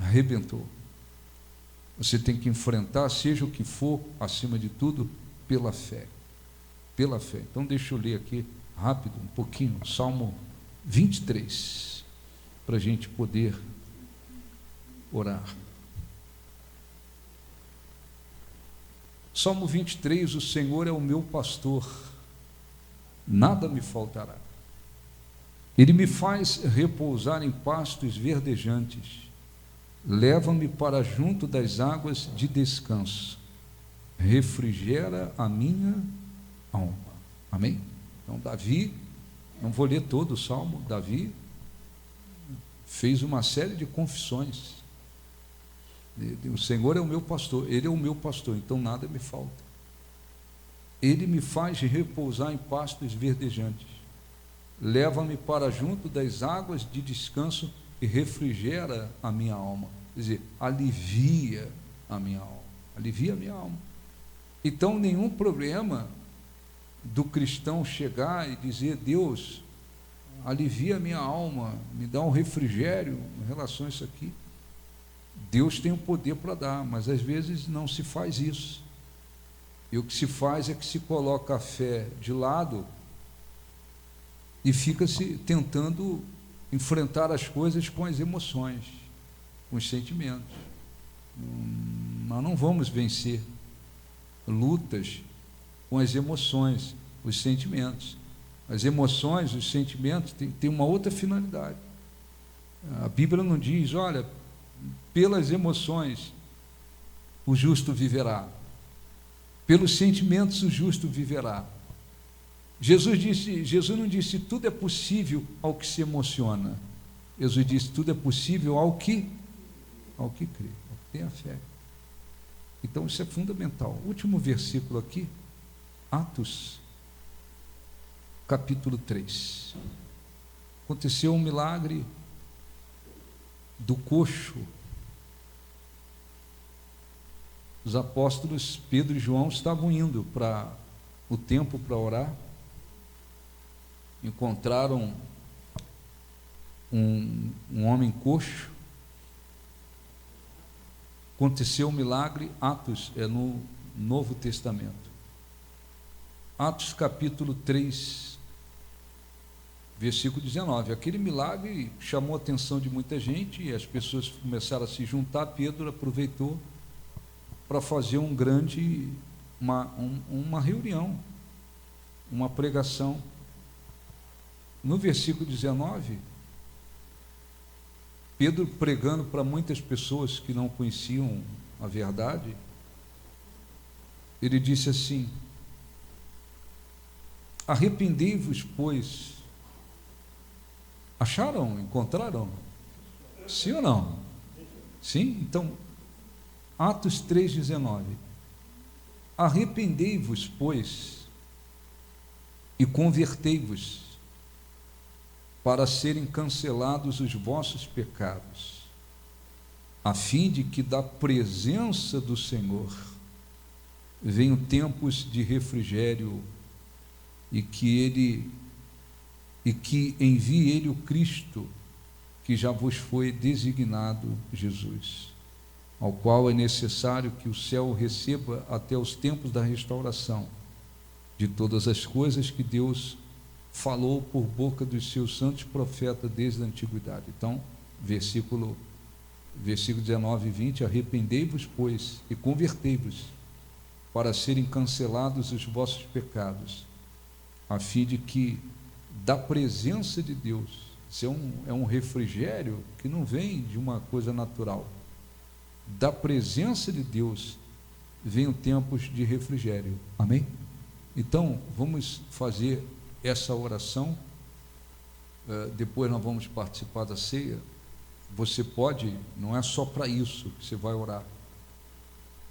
arrebentou. Você tem que enfrentar, seja o que for, acima de tudo, pela fé. Pela fé. Então deixa eu ler aqui rápido, um pouquinho, Salmo 23, para a gente poder orar. Salmo 23, o Senhor é o meu pastor, nada me faltará. Ele me faz repousar em pastos verdejantes, leva-me para junto das águas de descanso, refrigera a minha alma. Amém? Então Davi, não vou ler todo o Salmo, Davi fez uma série de confissões. O Senhor é o meu pastor, Ele é o meu pastor, então nada me falta. Ele me faz repousar em pastos verdejantes, leva-me para junto das águas de descanso e refrigera a minha alma. Quer dizer, alivia a minha alma, alivia a minha alma. Então nenhum problema do cristão chegar e dizer, Deus, alivia a minha alma, me dá um refrigério em relação a isso aqui. Deus tem o poder para dar, mas às vezes não se faz isso. E o que se faz é que se coloca a fé de lado e fica-se tentando enfrentar as coisas com as emoções, com os sentimentos. Nós não vamos vencer lutas com as emoções, os sentimentos. As emoções, os sentimentos têm uma outra finalidade. A Bíblia não diz, olha, pelas emoções o justo viverá, pelos sentimentos o justo viverá. Jesus não disse tudo é possível ao que se emociona. Jesus disse tudo é possível ao que crê, ao que tem a fé. Então isso é fundamental. Último versículo aqui, Atos capítulo 3. Aconteceu um milagre do coxo. Os apóstolos Pedro e João estavam indo para o templo para orar, encontraram um homem coxo. Aconteceu um milagre. Atos é no Novo Testamento. Atos capítulo 3, versículo 19. Aquele milagre chamou a atenção de muita gente e as pessoas começaram a se juntar. Pedro aproveitou para fazer uma reunião, uma pregação. No versículo 19, Pedro pregando para muitas pessoas que não conheciam a verdade, ele disse assim: arrependei-vos, pois. Acharam? Encontraram? Sim ou não? Sim? Então, Atos 3,19. Arrependei-vos, pois, e convertei-vos, para serem cancelados os vossos pecados, a fim de que da presença do Senhor venham tempos de refrigério, e que envie Ele o Cristo, que já vos foi designado, Jesus, ao qual é necessário que o céu receba até os tempos da restauração de todas as coisas que Deus falou por boca dos seus santos profetas desde a antiguidade. Então, versículo 19 e 20, arrependei-vos, pois, e convertei-vos, para serem cancelados os vossos pecados, a fim de que da presença de Deus, isso é um refrigério que não vem de uma coisa natural, da presença de Deus venham tempos de refrigério. Amém? Então, vamos fazer essa oração, depois nós vamos participar da ceia. Você pode, não é só para isso que você vai orar,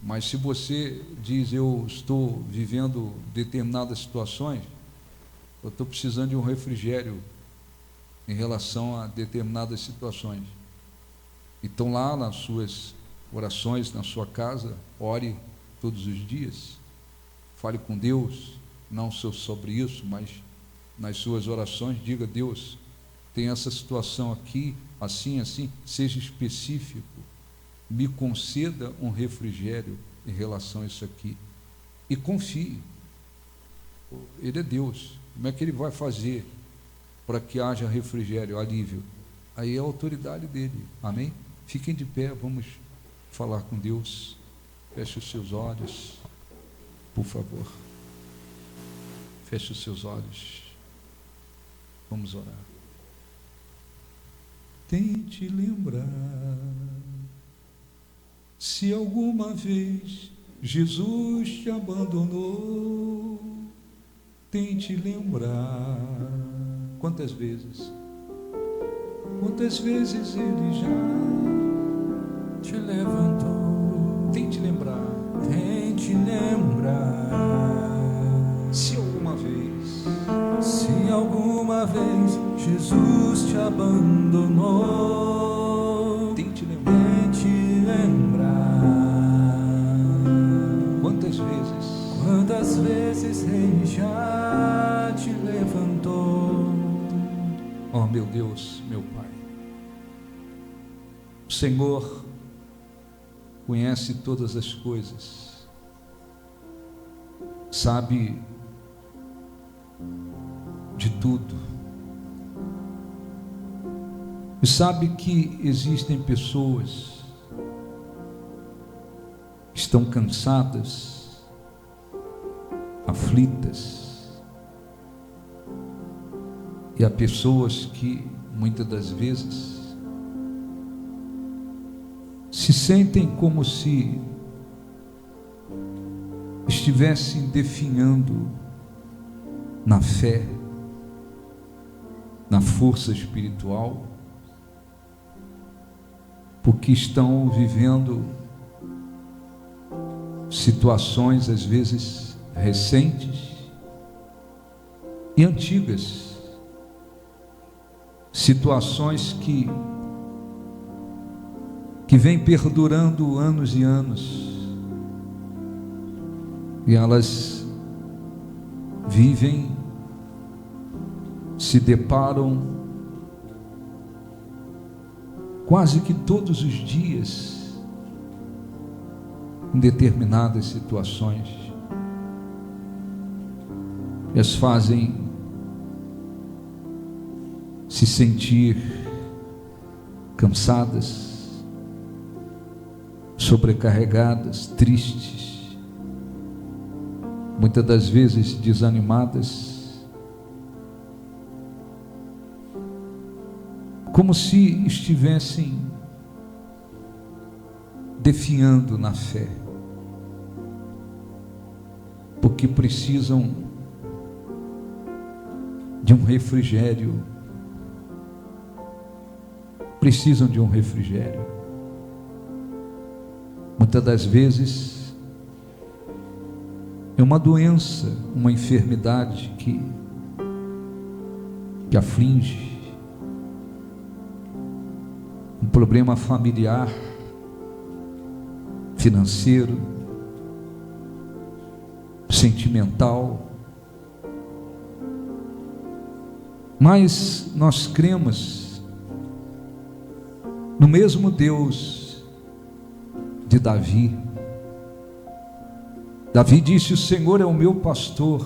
mas se você diz: eu estou vivendo determinadas situações, eu estou precisando de um refrigério em relação a determinadas situações, então lá nas suas orações, na sua casa, ore todos os dias, fale com Deus, não só sobre isso, mas nas suas orações, diga: Deus, tem essa situação aqui, assim, assim, seja específico, me conceda um refrigério em relação a isso aqui, e confie, Ele é Deus. Como é que Ele vai fazer para que haja refrigério, alívio? Aí é a autoridade dele. Amém? Fiquem de pé, vamos falar com Deus. Feche os seus olhos, por favor. Feche os seus olhos. Vamos orar. Tente lembrar, se alguma vez Jesus te abandonou. Tente lembrar. Quantas vezes? Quantas vezes Ele já te levantou? Tente lembrar. Tente lembrar. Se alguma vez Jesus te abandonou, tente lembrar. Tente lembrar. Quantas vezes Ele já te levantou? Oh, meu Deus, meu Pai, o Senhor conhece todas as coisas, sabe de tudo, e sabe que existem pessoas que estão cansadas, aflitas, e há pessoas que muitas das vezes se sentem como se estivessem definhando na fé, na força espiritual, porque estão vivendo situações às vezes recentes e antigas, situações que vêm perdurando anos e anos, e elas vivem, se deparam quase que todos os dias em determinadas situações, e as fazem se sentir cansadas, sobrecarregadas, tristes, muitas das vezes desanimadas, como se estivessem definhando na fé, porque precisam de um refrigério, Muitas das vezes é uma doença, uma enfermidade que aflige, um problema familiar, financeiro, sentimental. Mas nós cremos no mesmo Deus de Davi. Davi disse: o Senhor é o meu pastor,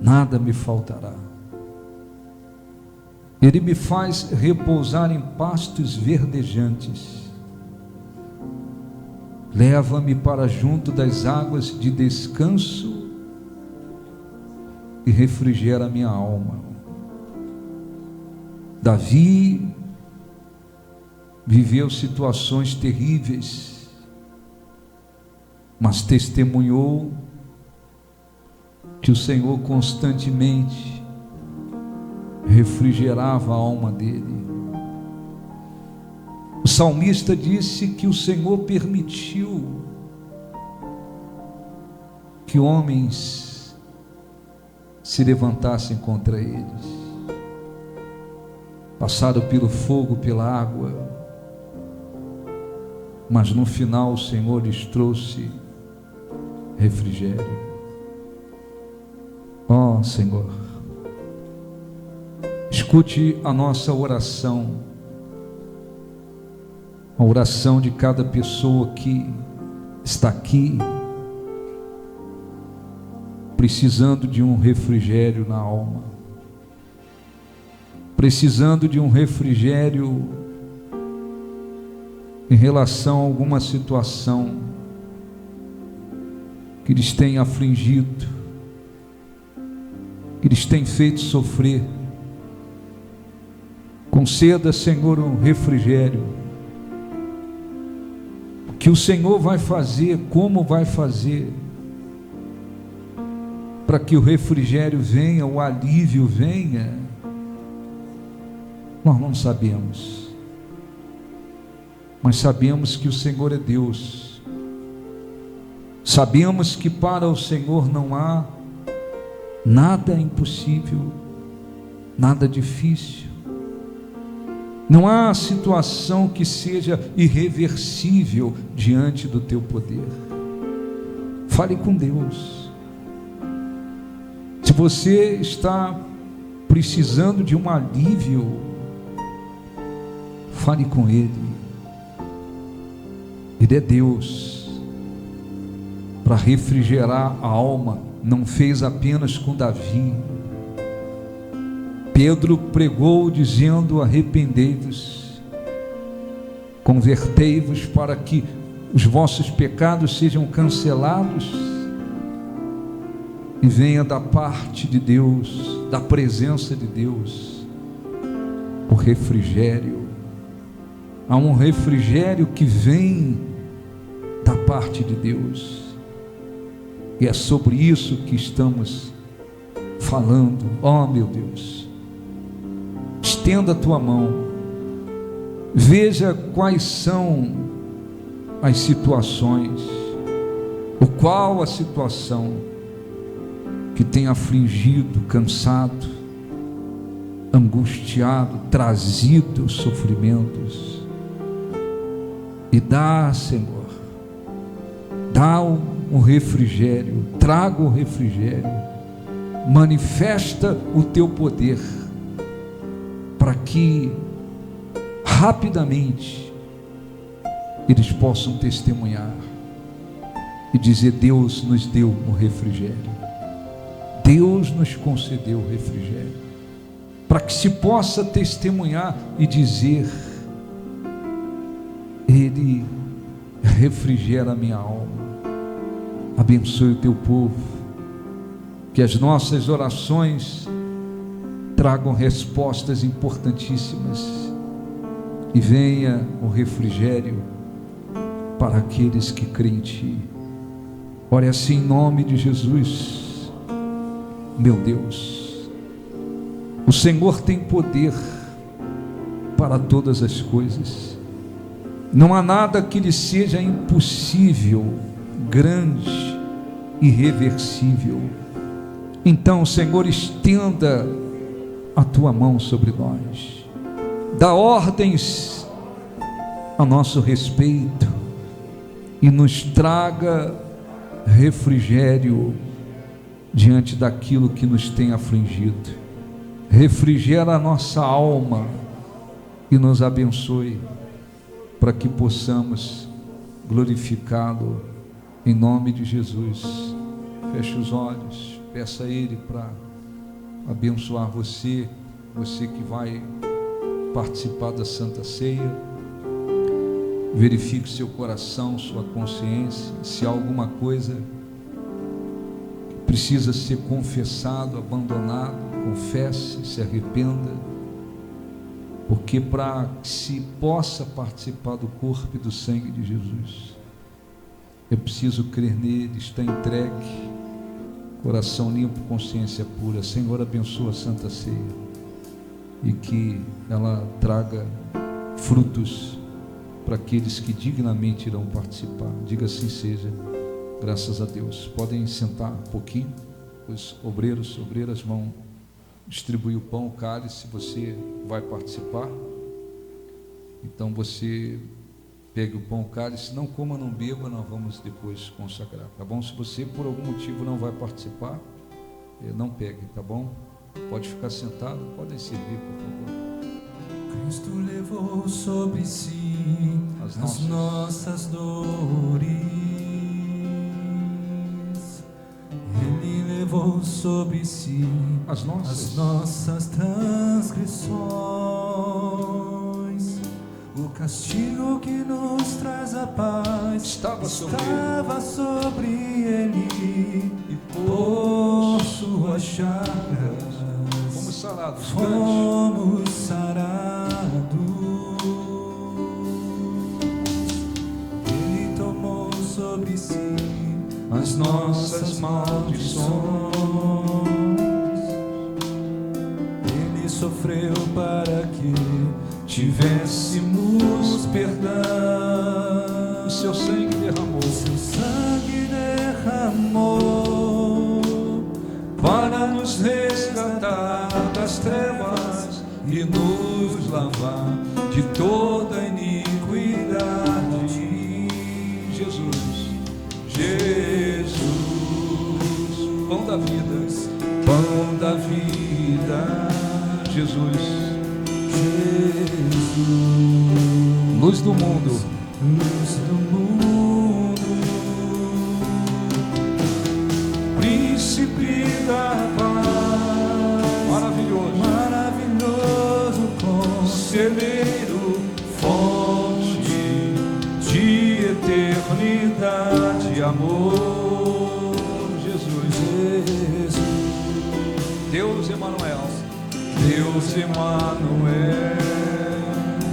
nada me faltará. Ele me faz repousar em pastos verdejantes, leva-me para junto das águas de descanso e refrigera a minha alma. Davi viveu situações terríveis, mas testemunhou que o Senhor constantemente refrigerava a alma dele. O salmista disse que o Senhor permitiu que homens se levantassem contra eles, passaram pelo fogo, pela água, mas no final o Senhor lhes trouxe refrigério. Ó Senhor, escute a nossa oração, a oração de cada pessoa que está aqui, precisando de um refrigério na alma, precisando de um refrigério em relação a alguma situação que lhes tem afligido, que lhes tem feito sofrer. Conceda, Senhor, um refrigério. O que o Senhor vai fazer, como vai fazer, para que o refrigério venha, o alívio venha, nós não sabemos, mas sabemos que o Senhor é Deus. Sabemos que para o Senhor não há nada impossível, nada difícil. Não há situação que seja irreversível diante do teu poder. Fale com Deus. Se você está precisando de um alívio, fale com Ele. Ele é Deus para refrigerar a alma. Não fez apenas com Davi. Pedro pregou dizendo: arrependei-vos, convertei-vos para que os vossos pecados sejam cancelados e venha da parte de Deus, da presença de Deus, o refrigério. Há um refrigério que vem da parte de Deus, e é sobre isso que estamos falando. Ó meu Deus, estenda a tua mão, veja quais são as situações, ou qual a situação que tem afligido, cansado, angustiado, trazido sofrimentos, e dá, Senhor, dá um refrigério, traga o refrigério, manifesta o teu poder, para que rapidamente eles possam testemunhar e dizer: Deus nos deu o refrigério, Deus nos concedeu o refrigério, para que se possa testemunhar e dizer: Ele refrigera a minha alma. Abençoe o teu povo, que as nossas orações tragam respostas importantíssimas e venha o refrigério para aqueles que creem em Ti. Ore assim em nome de Jesus. Meu Deus, o Senhor tem poder para todas as coisas, não há nada que lhe seja impossível, grande, irreversível. Então, Senhor, estenda a tua mão sobre nós, dá ordens a nosso respeito e nos traga refrigério diante daquilo que nos tem afligido. Refrigera a nossa alma e nos abençoe, para que possamos glorificá-lo em nome de Jesus. Feche os olhos, peça a Ele para abençoar você que vai participar da Santa Ceia. Verifique seu coração, sua consciência, se há alguma coisa que precisa ser confessado, abandonado. Confesse, se arrependa, porque para que se possa participar do corpo e do sangue de Jesus, é preciso crer nele, estar entregue, coração limpo, consciência pura. Senhor, abençoa a Santa Ceia e que ela traga frutos para aqueles que dignamente irão participar. Diga assim seja, graças a Deus. Podem sentar um pouquinho, os obreiros, obreiras vão distribuir o pão, o cálice. Você vai participar, então você pegue o pão, o cálice, não coma, não beba, nós vamos depois consagrar, tá bom? Se você por algum motivo não vai participar, não pegue, tá bom? Pode ficar sentado, podem servir, por favor. Cristo levou sobre si as nossas dores, Ele levou sobre si as nossas transgressões. O castigo que nos traz a paz estava sobre ele, e por suas chagas fomos sarados. Ele tomou sobre si as nossas maldições, Ele sofreu para que tivéssemos perdão. O seu sangue derramou, para nos resgatar das trevas e nos lavar de toda iniquidade. Jesus, pão da vida, Jesus, luz do mundo, príncipe da paz, maravilhoso conselheiro, fonte de eternidade, amor, Jesus, Deus Emanuel,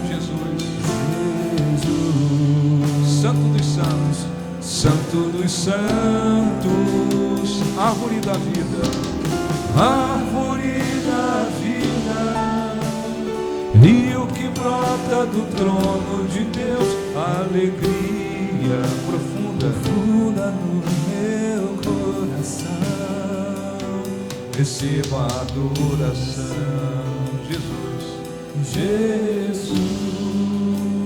Jesus, Santo dos santos, árvore da vida, rio que brota do trono de Deus, alegria profunda no meu coração. Receba a adoração, Jesus,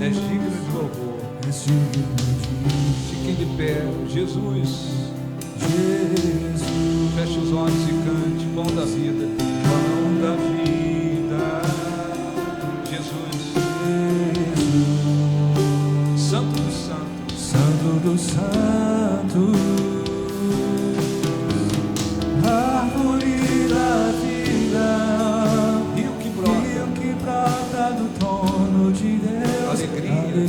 és digno de louvor. és digno Fiquem de pé. Jesus, Jesus, feche os olhos e cante. Pão da vida. pão da vida. Jesus, Jesus, Santo dos Santos. Santo dos Santos, árvore da vida, Rio que rio que brota do trono de Deus. Alegria.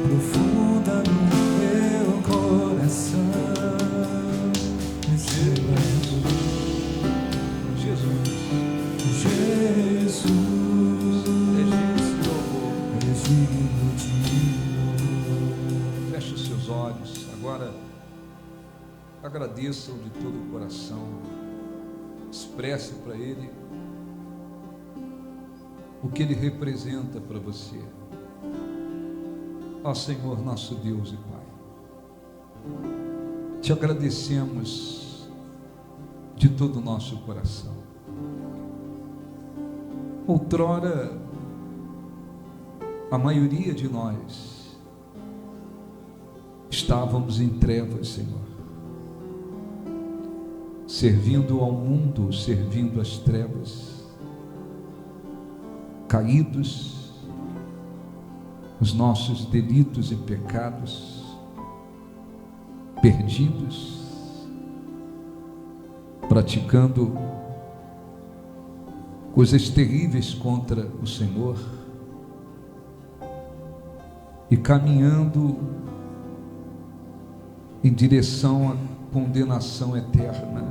Profunda no meu coração. Receba Jesus, Jesus, és digno de louvor. és digno de Feche os seus olhos. Agora, agradeçam de todo o coração. Expresse para Ele o que Ele representa para você. Ó Senhor, nosso Deus e Pai, te agradecemos de todo o nosso coração. Outrora, a maioria de nós estávamos em trevas, Senhor, servindo ao mundo, servindo às trevas, caídos nos nossos delitos e pecados, perdidos, praticando coisas terríveis contra o Senhor e caminhando em direção à condenação eterna.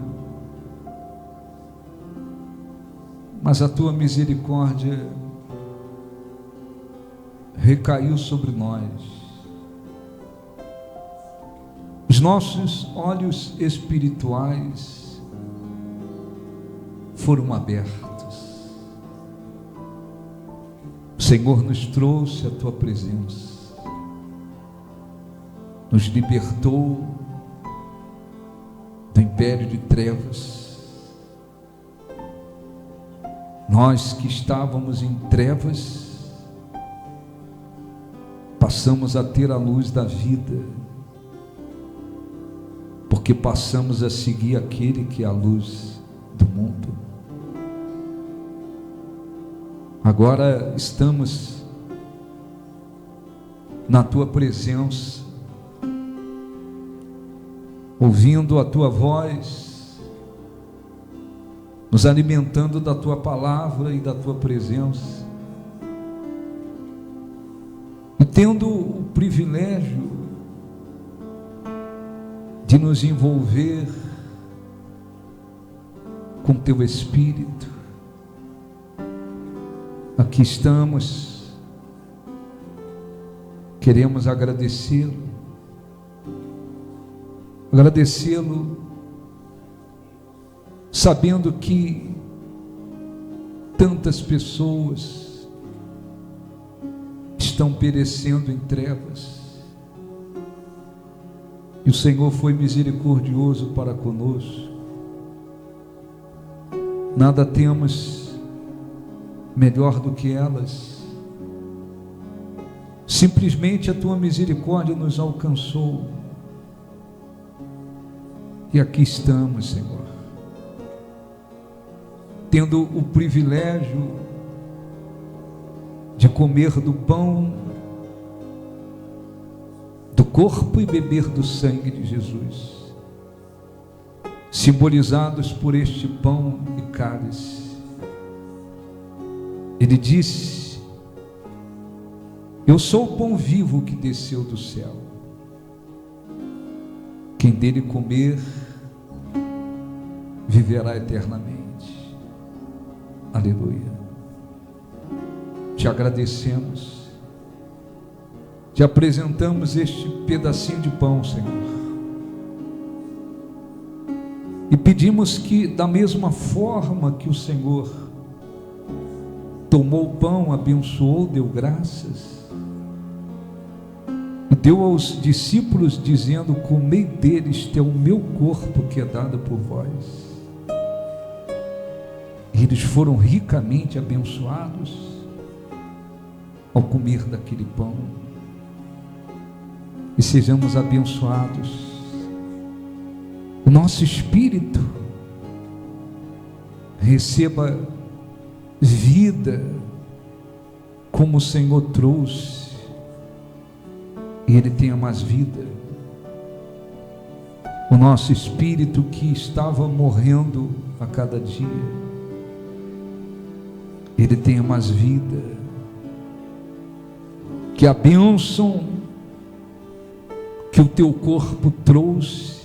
Mas a tua misericórdia recaiu sobre nós. Os nossos olhos espirituais foram abertos. O Senhor nos trouxe a tua presença, nos libertou do império de trevas. Nós que estávamos em trevas, passamos a ter a luz da vida, porque passamos a seguir aquele que é a luz do mundo. Agora estamos na tua presença, ouvindo a tua voz, nos alimentando da tua palavra e da tua presença, e tendo o privilégio de nos envolver com teu Espírito. Aqui estamos, queremos agradecê-lo, sabendo que tantas pessoas estão perecendo em trevas, e o Senhor foi misericordioso para conosco. Nada temos melhor do que elas, simplesmente a tua misericórdia nos alcançou, e aqui estamos, Senhor, tendo o privilégio de comer do pão, do corpo e beber do sangue de Jesus, simbolizados por este pão e cálice. Ele disse: eu sou o pão vivo que desceu do céu, quem dele comer viverá eternamente. Aleluia. Te agradecemos, te apresentamos este pedacinho de pão, Senhor, e pedimos que, da mesma forma que o Senhor tomou o pão, abençoou, deu graças e deu aos discípulos, dizendo: comei dele, este é o meu corpo que é dado por vós. Eles foram ricamente abençoados ao comer daquele pão. E sejamos abençoados. O nosso espírito receba vida como o Senhor trouxe, e Ele tenha mais vida. O nosso espírito que estava morrendo a cada dia, Ele tenha mais vida. Que a bênção que o teu corpo trouxe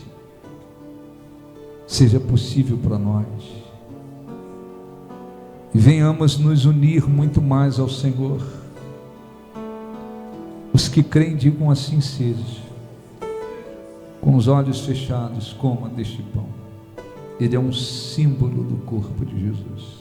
seja possível para nós, e venhamos nos unir muito mais ao Senhor. Os que creem digam assim seja. Com os olhos fechados, coma deste pão. Ele é um símbolo do corpo de Jesus.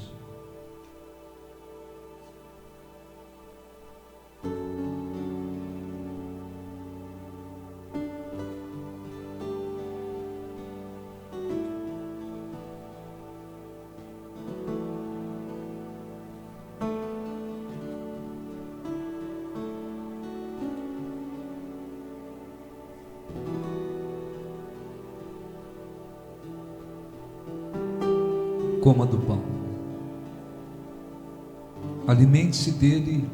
Coma do pão, alimente-se dele,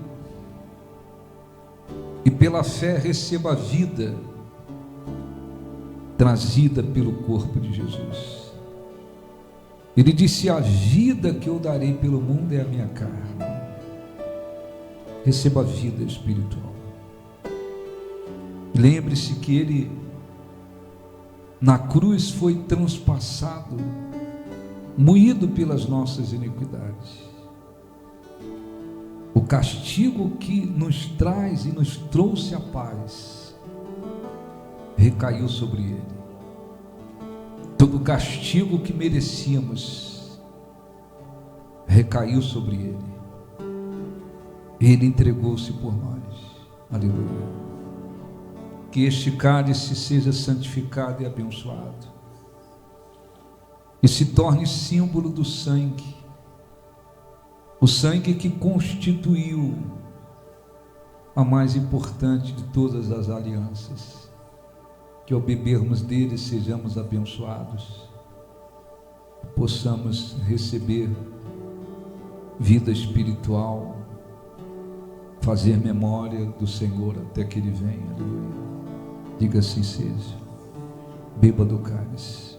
e pela fé receba a vida trazida pelo corpo de Jesus. Ele disse: a vida que eu darei pelo mundo é a minha carne. Receba a vida espiritual. Lembre-se que ele na cruz foi transpassado, moído pelas nossas iniquidades. O castigo que nos traz e nos trouxe a paz recaiu sobre ele. Todo o castigo que merecíamos recaiu sobre ele. Ele entregou-se por nós. Aleluia. Que este cálice seja santificado e abençoado, e se torne símbolo do sangue, o sangue que constituiu a mais importante de todas as alianças. Que ao bebermos dele sejamos abençoados, possamos receber vida espiritual, fazer memória do Senhor até que ele venha. Aleluia. Diga assim seja. Beba do cálice.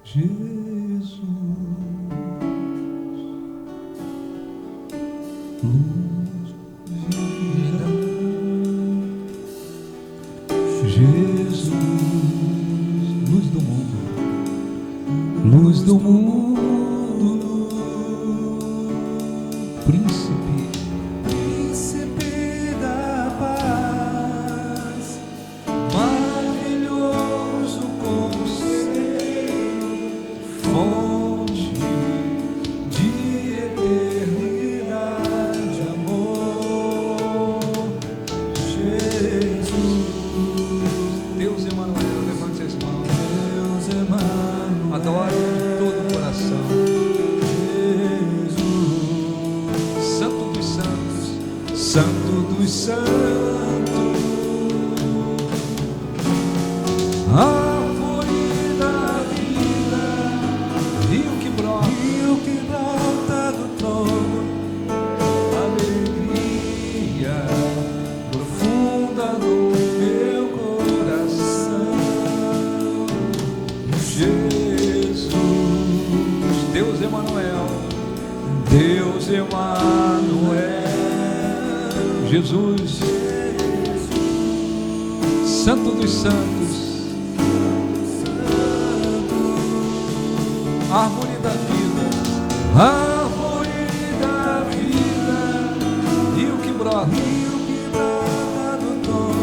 Jesus, luz de vida. Jesus, luz do mundo, luz do mundo, príncipe da paz, maravilhoso conselho, fonte de eternidade, amor, Jesus, Deus Emanuel. Levante as mãos. Deus Emanuel, adore de todo o coração. Jesus, Santo dos Santos, Santo dos Santos, árvore da vida, rio que brota do trono, alegria profunda no meu coração. Jesus, Deus Emanuel, Deus Emanuel, Jesus, Santo dos Santos, árvore da vida, rio que brota do trono,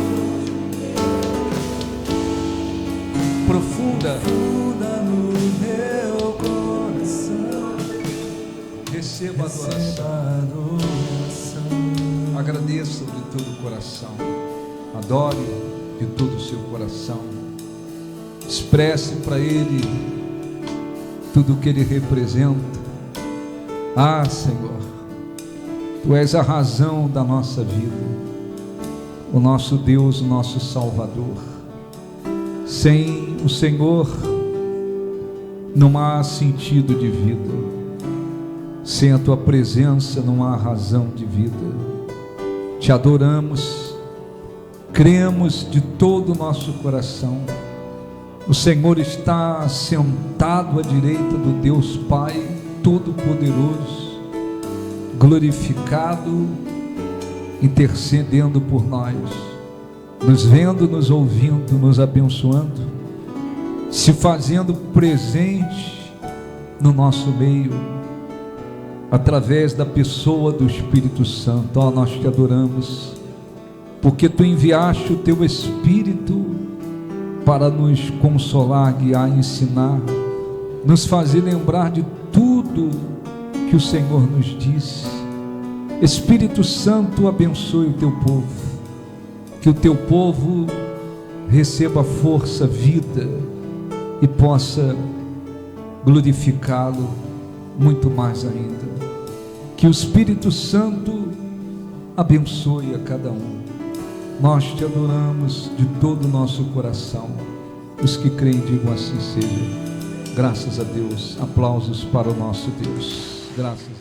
profunda no meu coração. Receba a adoração, agradeça de todo o coração, adore de todo o seu coração. Expresse para Ele tudo o que Ele representa. Ah, Senhor, Tu és a razão da nossa vida, o nosso Deus, o nosso Salvador. Sem o Senhor não há sentido de vida, sem a Tua presença não há razão de vida. Te adoramos, cremos de todo o nosso coração. O Senhor está sentado à direita do Deus Pai Todo-Poderoso, glorificado, intercedendo por nós, nos vendo, nos ouvindo, nos abençoando, se fazendo presente no nosso meio, através da pessoa do Espírito Santo. Ó, nós te adoramos, porque Tu enviaste o Teu Espírito para nos consolar, guiar, ensinar, nos fazer lembrar de tudo que o Senhor nos disse. Espírito Santo, abençoe o Teu povo, que o Teu povo receba força, vida e possa glorificá-lo muito mais ainda. Que o Espírito Santo abençoe a cada um. Nós Te adoramos de todo o nosso coração. Os que creem digam assim seja. Graças a Deus. Aplausos para o nosso Deus. Graças a Deus.